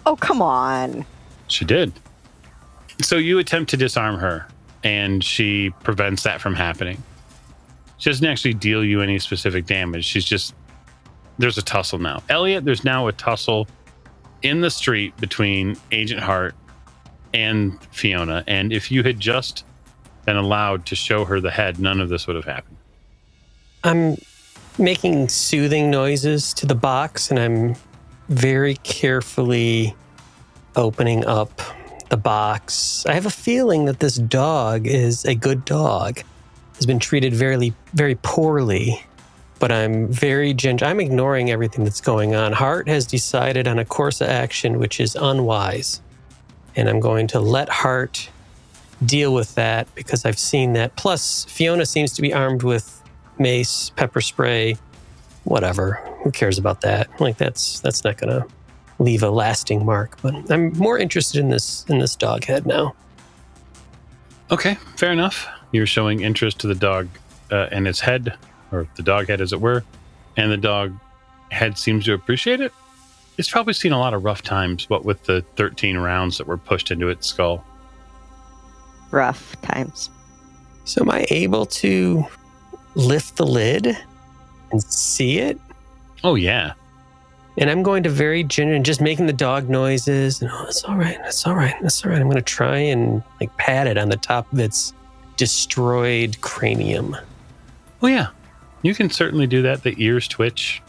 Oh, come on. She did. So you attempt to disarm her, and she prevents that from happening. She doesn't actually deal you any specific damage. She's just, there's a tussle now. Elliot, there's now a tussle in the street between Agent Hart and Fiona. And if you had just been allowed to show her the head, none of this would have happened. I'm making soothing noises to the box, and I'm very carefully opening up the box. I have a feeling that this dog is a good dog. Has been treated very, very poorly, but I'm very I'm ignoring everything that's going on. Hart has decided on a course of action which is unwise, and I'm going to let Hart deal with that because I've seen that. Plus, Fiona seems to be armed with mace, pepper spray, whatever. Who cares about that? Like that's not gonna leave a lasting mark. But I'm more interested in this dog head now. Okay, fair enough. You're showing interest to the dog and its head, or the dog head, as it were, and the dog head seems to appreciate it. It's probably seen a lot of rough times, what with the 13 rounds that were pushed into its skull. Rough times. So am I able to lift the lid and see it? Oh, yeah. And I'm going to very gently, just making the dog noises. And, it's all right. It's all right. It's all right. I'm going to try and pat it on the top of its destroyed cranium. Oh, yeah. You can certainly do that. The ears twitch.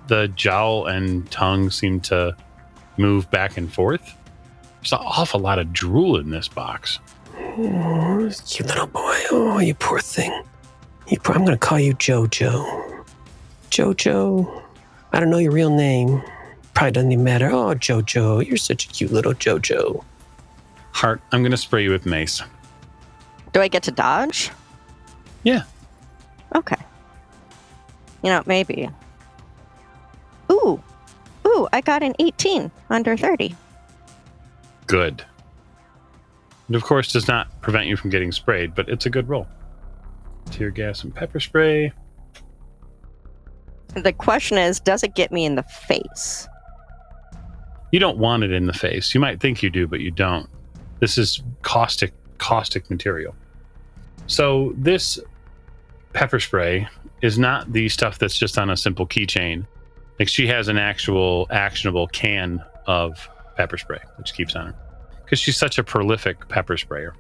The jowl and tongue seem to move back and forth. There's an awful lot of drool in this box. Oh, you little boy. Oh, you poor thing. I'm going to call you Jojo. Jojo. I don't know your real name. Probably doesn't even matter. Oh, Jojo. You're such a cute little Jojo. Hart, I'm going to spray you with mace. Do I get to dodge? Yeah. Okay. Maybe. Ooh, I got an 18 under 30. Good. It, of course, does not prevent you from getting sprayed, but it's a good roll. Tear gas and pepper spray. The question is, does it get me in the face? You don't want it in the face. You might think you do, but you don't. This is caustic material. So this pepper spray is not the stuff that's just on a simple keychain. Like, she has an actual actionable can of pepper spray, which keeps on her. Because she's such a prolific pepper sprayer.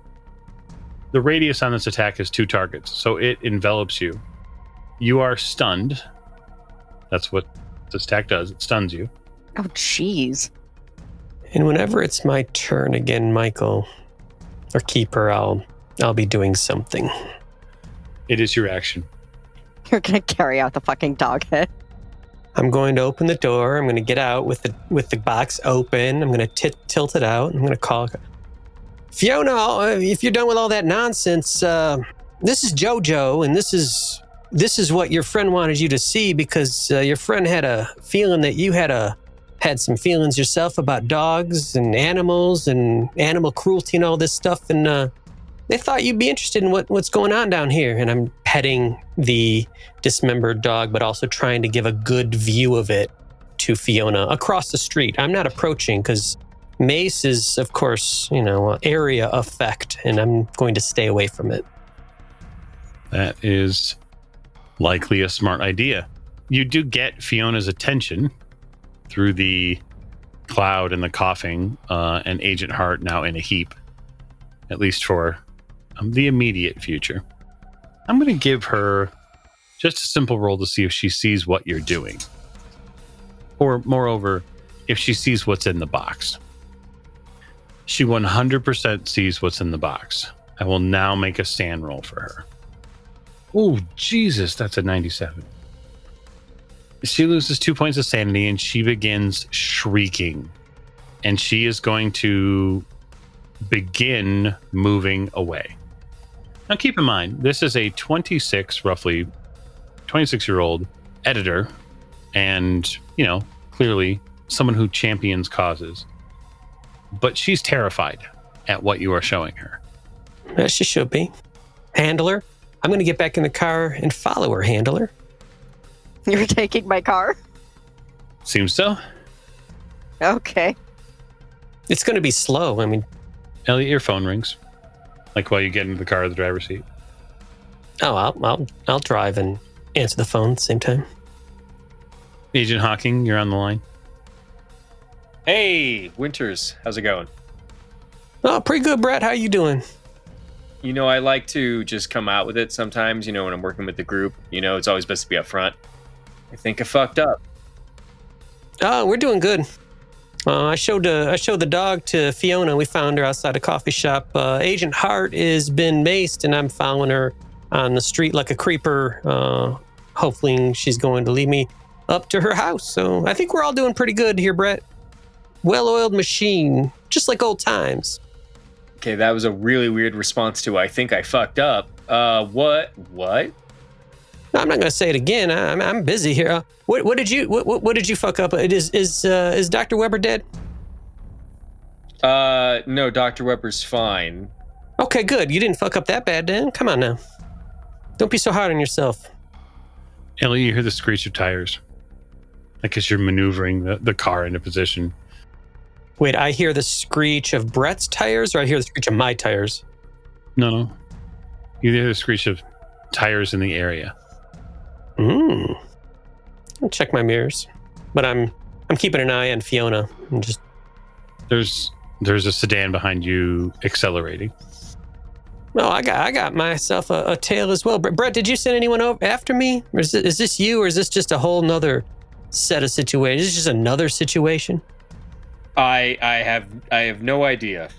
The radius on this attack is 2 targets, so it envelops you. You are stunned. That's what this attack does. It stuns you. Oh, jeez. And whenever it's my turn again, Michael, or Keeper, I'll be doing something. It is your action. You're gonna carry out the fucking dog head. I'm going to open the door. I'm going to get out with the box open. I'm going to tilt it out. I'm going to call Fiona. If you're done with all that nonsense, this is Jojo, and this is what your friend wanted you to see because your friend had a feeling that you had some feelings yourself about dogs and animals and animal cruelty and all this stuff, and they thought you'd be interested in what's going on down here. And I'm petting the dismembered dog, but also trying to give a good view of it to Fiona across the street. I'm not approaching because mace is, of course, area effect, and I'm going to stay away from it. That is likely a smart idea. You do get Fiona's attention through the cloud and the coughing, and Agent Hart now in a heap, at least for the immediate future. I'm going to give her just a simple roll to see if she sees what you're doing. Or, moreover, if she sees what's in the box. She 100% sees what's in the box. I will now make a sand roll for her. Oh, Jesus, that's a 97. She loses 2 points of sanity and she begins shrieking. And she is going to begin moving away. Now, keep in mind, this is a 26-year-old editor and, clearly someone who champions causes. But she's terrified at what you are showing her. As she should be. Handler. I'm going to get back in the car and follow her, handler. You're taking my car? Seems so. Okay. It's going to be slow. I mean, Elliot, your phone rings. Like while you get into the car or the driver's seat. oh, I'll drive and answer the phone at the same time. Agent Hawking, you're on the line. Hey, Winters, how's it going? Oh, pretty good, Brett. How you doing? You know, I like to just come out with it sometimes, when I'm working with the group. It's always best to be up front. I think I fucked up. Oh, we're doing good. I showed the dog to Fiona. We found her outside a coffee shop. Agent Hart has been maced, and I'm following her on the street like a creeper. Hopefully she's going to lead me up to her house. So I think we're all doing pretty good here, Brett. Well-oiled machine, just like old times. Okay, that was a really weird response to I think I fucked up. What? I'm not going to say it again. I'm busy here. What did you fuck up? Is Dr. Weber dead? No, Dr. Weber's fine. Okay, good. You didn't fuck up that bad, Dan. Come on now. Don't be so hard on yourself. Ellie, you hear the screech of tires. Like as you're maneuvering the car into position. Wait, I hear the screech of Brett's tires, or I hear the screech of my tires? No. You hear the screech of tires in the area. I'll check my mirrors. But I'm keeping an eye on Fiona. I'm just... There's a sedan behind you accelerating. No, I got myself a tail as well. Brett, did you send anyone over after me? Or is this you, or is this just a whole nother set of situations? Is this just another situation? I have no idea.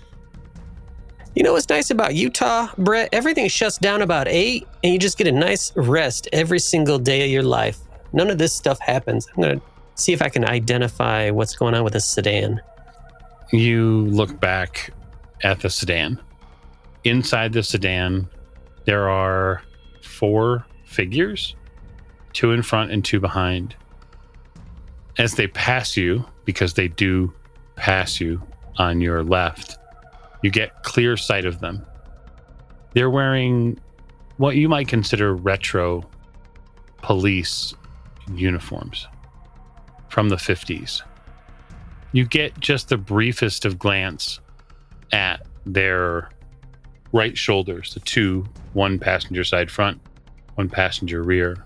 You know what's nice about Utah, Brett? Everything shuts down about 8, and you just get a nice rest every single day of your life. None of this stuff happens. I'm going to see if I can identify what's going on with this sedan. You look back at the sedan. Inside the sedan, there are 4 figures, 2 in front and 2 behind. As they pass you, because they do pass you on your left, you get clear sight of them. They're wearing what you might consider retro police uniforms from the 50s. You get just the briefest of glance at their right shoulders, the 2, 1 passenger side front, 1 passenger rear.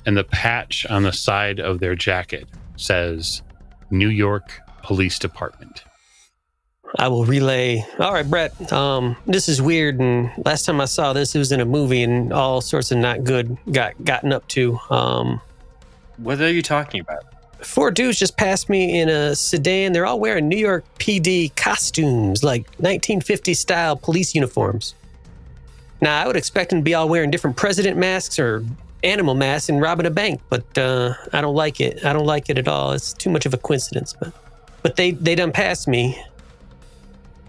And the patch on the side of their jacket says New York Police Department. I will relay. All right, Brett, this is weird. And last time I saw this, it was in a movie, and all sorts of not good gotten up to. What are you talking about? 4 dudes just passed me in a sedan. They're all wearing New York PD costumes, like 1950s style police uniforms. Now, I would expect them to be all wearing different president masks or animal masks and robbing a bank, but I don't like it. I don't like it at all. It's too much of a coincidence. But they done passed me.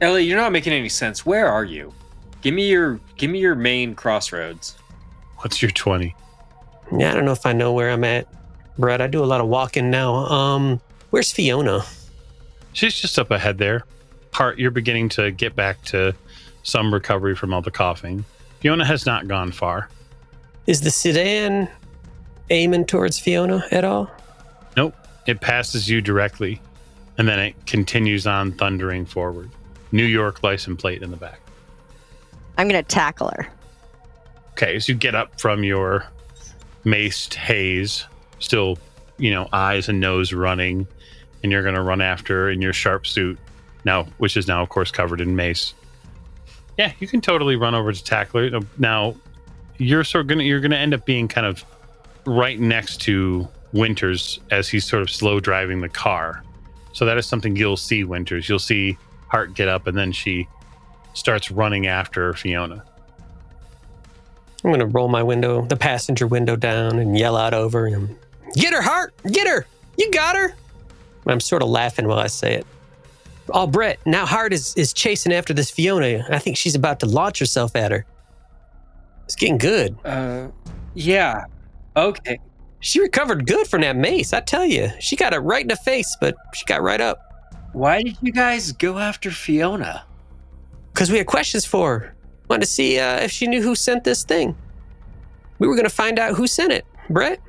Ellie, you're not making any sense. Where are you? Give me your main crossroads. What's your 20? Yeah, I don't know if I know where I'm at, Brett. I do a lot of walking now. Where's Fiona? She's just up ahead there. Hart, you're beginning to get back to some recovery from all the coughing. Fiona has not gone far. Is the sedan aiming towards Fiona at all? Nope. It passes you directly, and then it continues on thundering forward. New York license plate in the back. I'm going to tackle her. Okay, so you get up from your maced haze, still, eyes and nose running, and you're going to run after her in your sharp suit, now, which is now, of course, covered in mace. Yeah, you can totally run over to tackle her. Now, you're going to end up being kind of right next to Winters as he's sort of slow driving the car. So that is something you'll see, Winters. You'll see Hart get up, and then she starts running after Fiona. I'm going to roll the passenger window down, and yell out over him, "Get her, Hart! Get her! You got her!" I'm sort of laughing while I say it. Oh, Brett, now Hart is chasing after this Fiona. I think she's about to launch herself at her. It's getting good. Yeah. Okay. She recovered good from that mace, I tell you. She got it right in the face, but she got right up. Why did you guys go after Fiona? Because we had questions for her. Wanted to see if she knew who sent this thing. We were going to find out who sent it. Brett?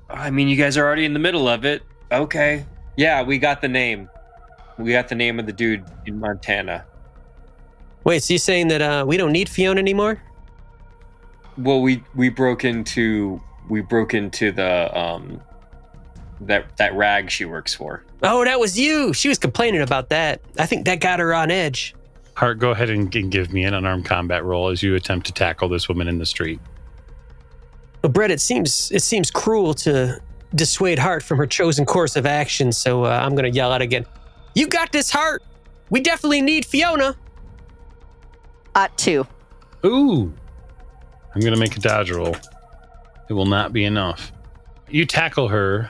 I mean, you guys are already in the middle of it. Okay. Yeah, we got the name. We got the name of the dude in Montana. Wait, so you're saying that we don't need Fiona anymore? Well, we broke into the that rag she works for. Oh, that was you. She was complaining about that. I think that got her on edge. Hart, go ahead and give me an unarmed combat roll as you attempt to tackle this woman in the street. Well, Brett, it seems cruel to dissuade Hart from her chosen course of action, so I'm going to yell out again. You got this, Hart. We definitely need Fiona. 2. Ooh. I'm going to make a dodge roll. It will not be enough. You tackle her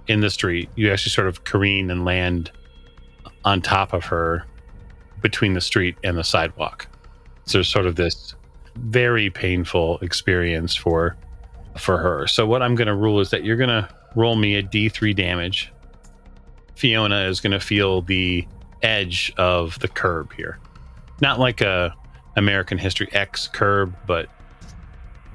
in the street. You actually sort of careen and land on top of her between the street and the sidewalk. So there's sort of this very painful experience for her. So what I'm going to rule is that you're going to roll me a D3 damage. Fiona is going to feel the edge of the curb here. Not like a American History X curb, but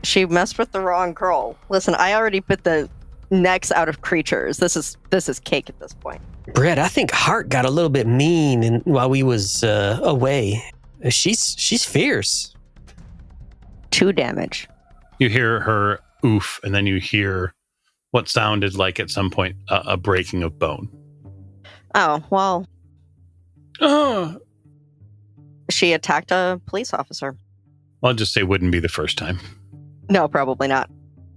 She messed with the wrong girl. Listen, I already bit the necks out of creatures. This is cake at this point. Brett, I think Hart got a little bit mean while we was away. She's fierce. 2 damage. you hear her oof, and then you hear what sounded like at some point a breaking of bone. Oh, well, Oh. she attacked a police officer. I'll just say wouldn't be the first time. No, probably not.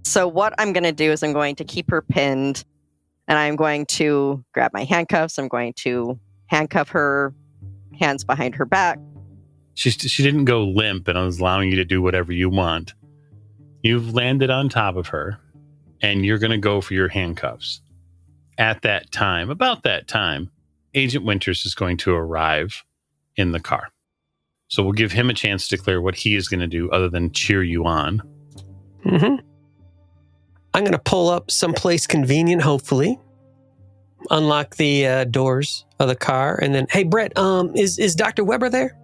So what I'm going to do is I'm going to keep her pinned, and I'm going to grab my handcuffs. I'm going to handcuff her hands behind her back. She didn't go limp, and I was allowing you to do whatever you want. You've landed on top of her, and you're going to go for your handcuffs. At that time, about that time, Agent Winters is going to arrive in the car. So we'll give him a chance to declare what he is going to do other than cheer you on. Mm-hmm. I'm going to pull up someplace convenient, hopefully. Unlock the doors of the car, and then, hey, Brett, is Dr. Weber there?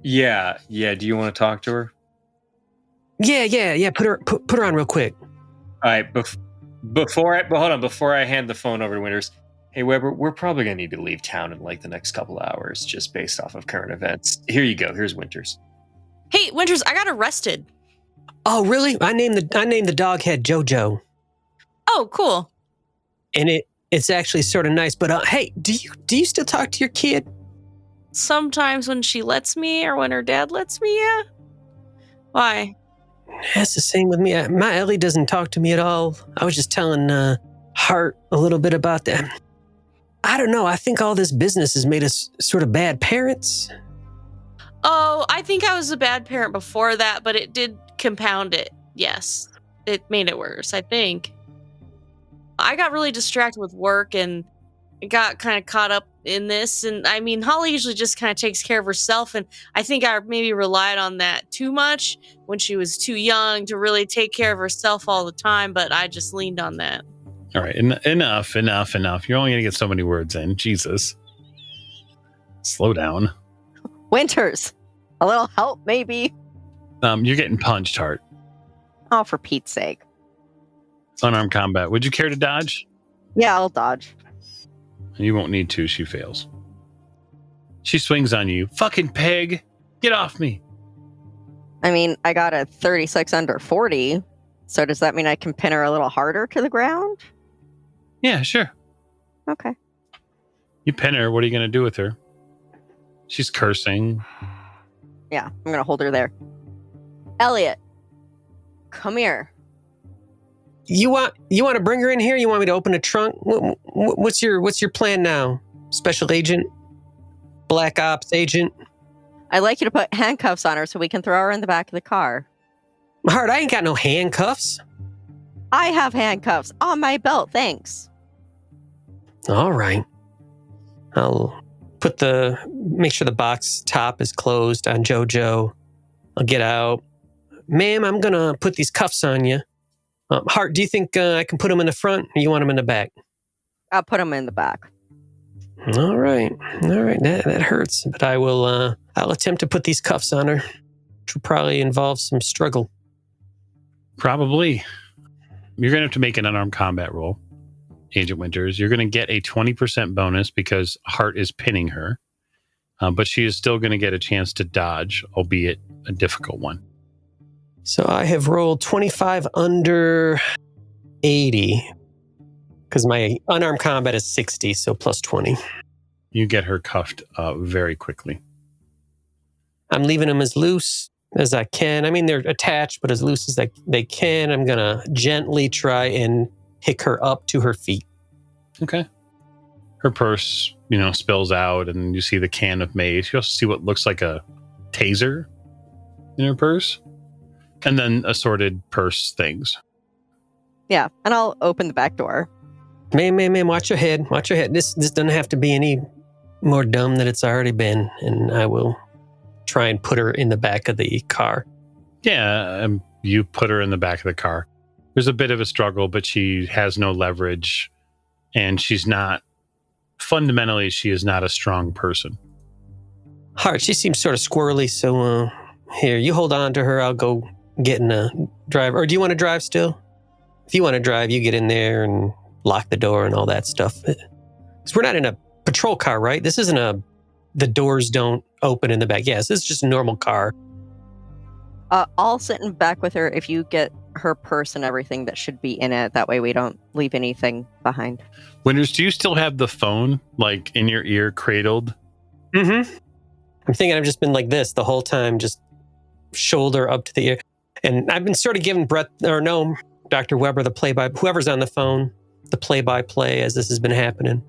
Yeah. Do you want to talk to her? Yeah. Put her on real quick. All right. Before I hand the phone over to Winters, hey Weber, we're probably gonna need to leave town in like the next couple of hours, just based off of current events. Here you go. Here's Winters. Hey, Winters, I got arrested. Oh, really? I named the dog head Jojo, Oh, cool. and it's actually sort of nice. But hey, do you still talk to your kid? Sometimes when she lets me or when her dad lets me, yeah. Why? That's the same with me. My Ellie doesn't talk to me at all. I was just telling Hart a little bit about that. I don't know. I think all this business has made us sort of bad parents. Oh, I think I was a bad parent before that, but it did compound it. Yes. It made it worse, I think. I got really distracted with work and got kind of caught up in this. And I mean, Holly usually just kind of takes care of herself. And I think I maybe relied on that too much when she was too young to really take care of herself all the time. But I just leaned on that. All right, enough. You're only going to get so many words in. Jesus. Slow down. Winters, a little help, maybe. You're getting punched, Hart. Oh, for Pete's sake. Unarmed combat. Would you care to dodge? Yeah, I'll dodge. You won't need to. She fails. She swings on you. Fucking pig. Get off me. I mean, I got a 36 under 40. So does that mean I can pin her a little harder to the ground? Yeah, sure. Okay. You pin her. What are you going to do with her? She's cursing. Yeah, I'm going to hold her there. Elliot, come here. You want to bring her in here? You want me to open a trunk? What's your plan now, Special Agent, Black Ops Agent? I'd like you to put handcuffs on her so we can throw her in the back of the car. Hart, I ain't got no handcuffs. I have handcuffs on my belt, thanks. All right. I'll make sure the box top is closed on Jojo. I'll get out. Ma'am, I'm going to put these cuffs on you. Hart, do you think I can put them in the front or you want them in the back? I'll put them in the back. All right. That hurts, but I'll attempt to put these cuffs on her, which will probably involve some struggle. Probably. You're going to have to make an unarmed combat roll, Agent Winters. You're going to get a 20% bonus because Hart is pinning her, but she is still going to get a chance to dodge, albeit a difficult one. So I have rolled 25 under 80 because my unarmed combat is 60, so plus 20. You get her cuffed very quickly. I'm leaving them as loose as I can. I mean, they're attached, but as loose as they can. I'm going to gently try and pick her up to her feet. Okay. Her purse, spills out, and you see the can of mace. You also see what looks like a taser in her purse, and then assorted purse things. Yeah, and I'll open the back door. Ma'am, watch your head. Watch your head. This doesn't have to be any more dumb than it's already been, and I will try and put her in the back of the car. Yeah, you put her in the back of the car. There's a bit of a struggle, but she has no leverage, and she is not a strong person. Hart, she seems sort of squirrely, so here, you hold on to her. I'll go get in a driver. Or do you want to drive still? If you want to drive, you get in there and lock the door and all that stuff. Because we're not in a patrol car, right? This isn't the doors don't open in the back. Yes, this is just a normal car. I'll sit in back with her if you get her purse and everything that should be in it. That way we don't leave anything behind. Winters, do you still have the phone, in your ear, cradled? Mm-hmm. I'm thinking I've just been like this the whole time, just shoulder up to the ear. And I've been sort of giving Dr. Weber, whoever's on the phone, the play-by-play as this has been happening.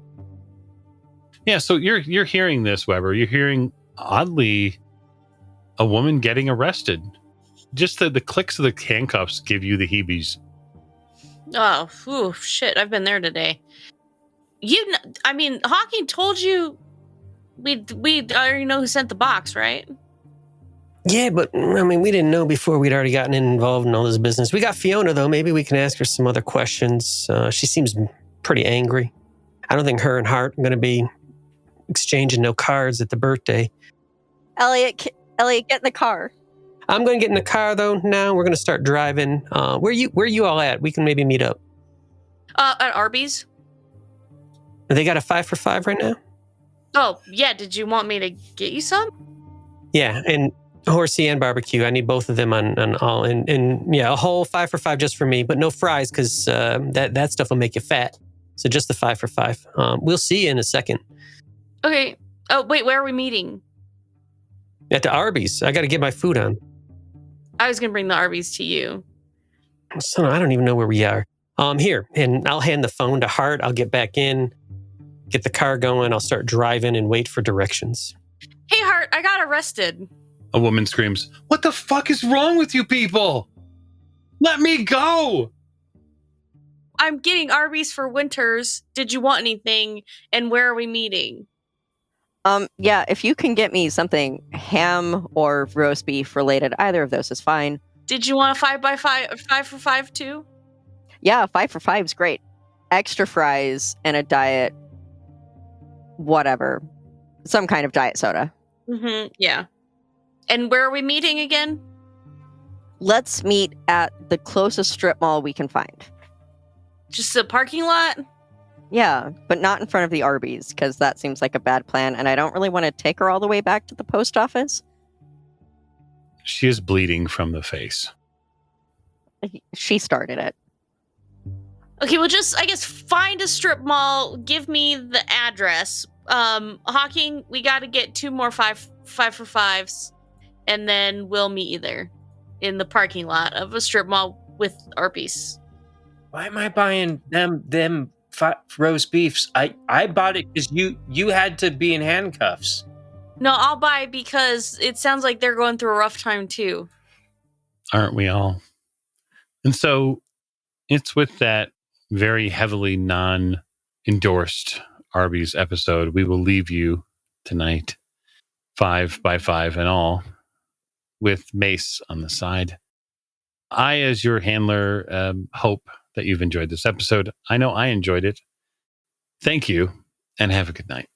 Yeah, so you're hearing this, Weber. You're hearing, oddly, a woman getting arrested. Just the clicks of the handcuffs give you the heebies. Oh, shit! I've been there today. Hawking told you we already know who sent the box, right? Yeah, but we didn't know before we'd already gotten involved in all this business. We got Fiona, though. Maybe we can ask her some other questions. She seems pretty angry. I don't think her and Hart are going to be exchanging no cards at the birthday. Elliot, get in the car. I'm going to get in the car, though, now. We're going to start driving. Where you all at? We can maybe meet up. At Arby's. They got a 5 for 5 right now? Oh, yeah. Did you want me to get you some? Yeah, and horsey and barbecue. I need both of them on all. And yeah, a whole 5 for 5 just for me, but no fries because that stuff will make you fat. So just the 5 for 5. We'll see you in a second. Okay. Oh, wait, where are we meeting? At the Arby's. I got to get my food on. I was going to bring the Arby's to you. So I don't even know where we are. Here, and I'll hand the phone to Hart. I'll get back in, get the car going. I'll start driving and wait for directions. Hey, Hart, I got arrested. A woman screams, "What the fuck is wrong with you people? Let me go!" I'm getting Arby's for Winters. Did you want anything? And where are we meeting? Yeah, if you can get me something ham or roast beef related, either of those is fine. Did you want a 5 for 5 too? Yeah, 5 for 5 is great. Extra fries and a diet, whatever. Some kind of diet soda. Mm-hmm, yeah. And where are we meeting again? Let's meet at the closest strip mall we can find. Just a parking lot? Yeah, but not in front of the Arby's, because that seems like a bad plan, and I don't really want to take her all the way back to the post office. She is bleeding from the face. She started it. Okay, well, just, I guess, find a strip mall, give me the address. Hawking, we got to get 2 more 5 for 5s, and then we'll meet you there in the parking lot of a strip mall with Arby's. Why am I buying them roast beefs? I bought it because you had to be in handcuffs. No, I'll buy because it sounds like they're going through a rough time too. Aren't we all? And so it's with that very heavily non-endorsed Arby's episode, we will leave you tonight, 5 by 5 and all, with Mace on the side. I, as your handler, hope that you've enjoyed this episode. I know I enjoyed it. Thank you, and have a good night.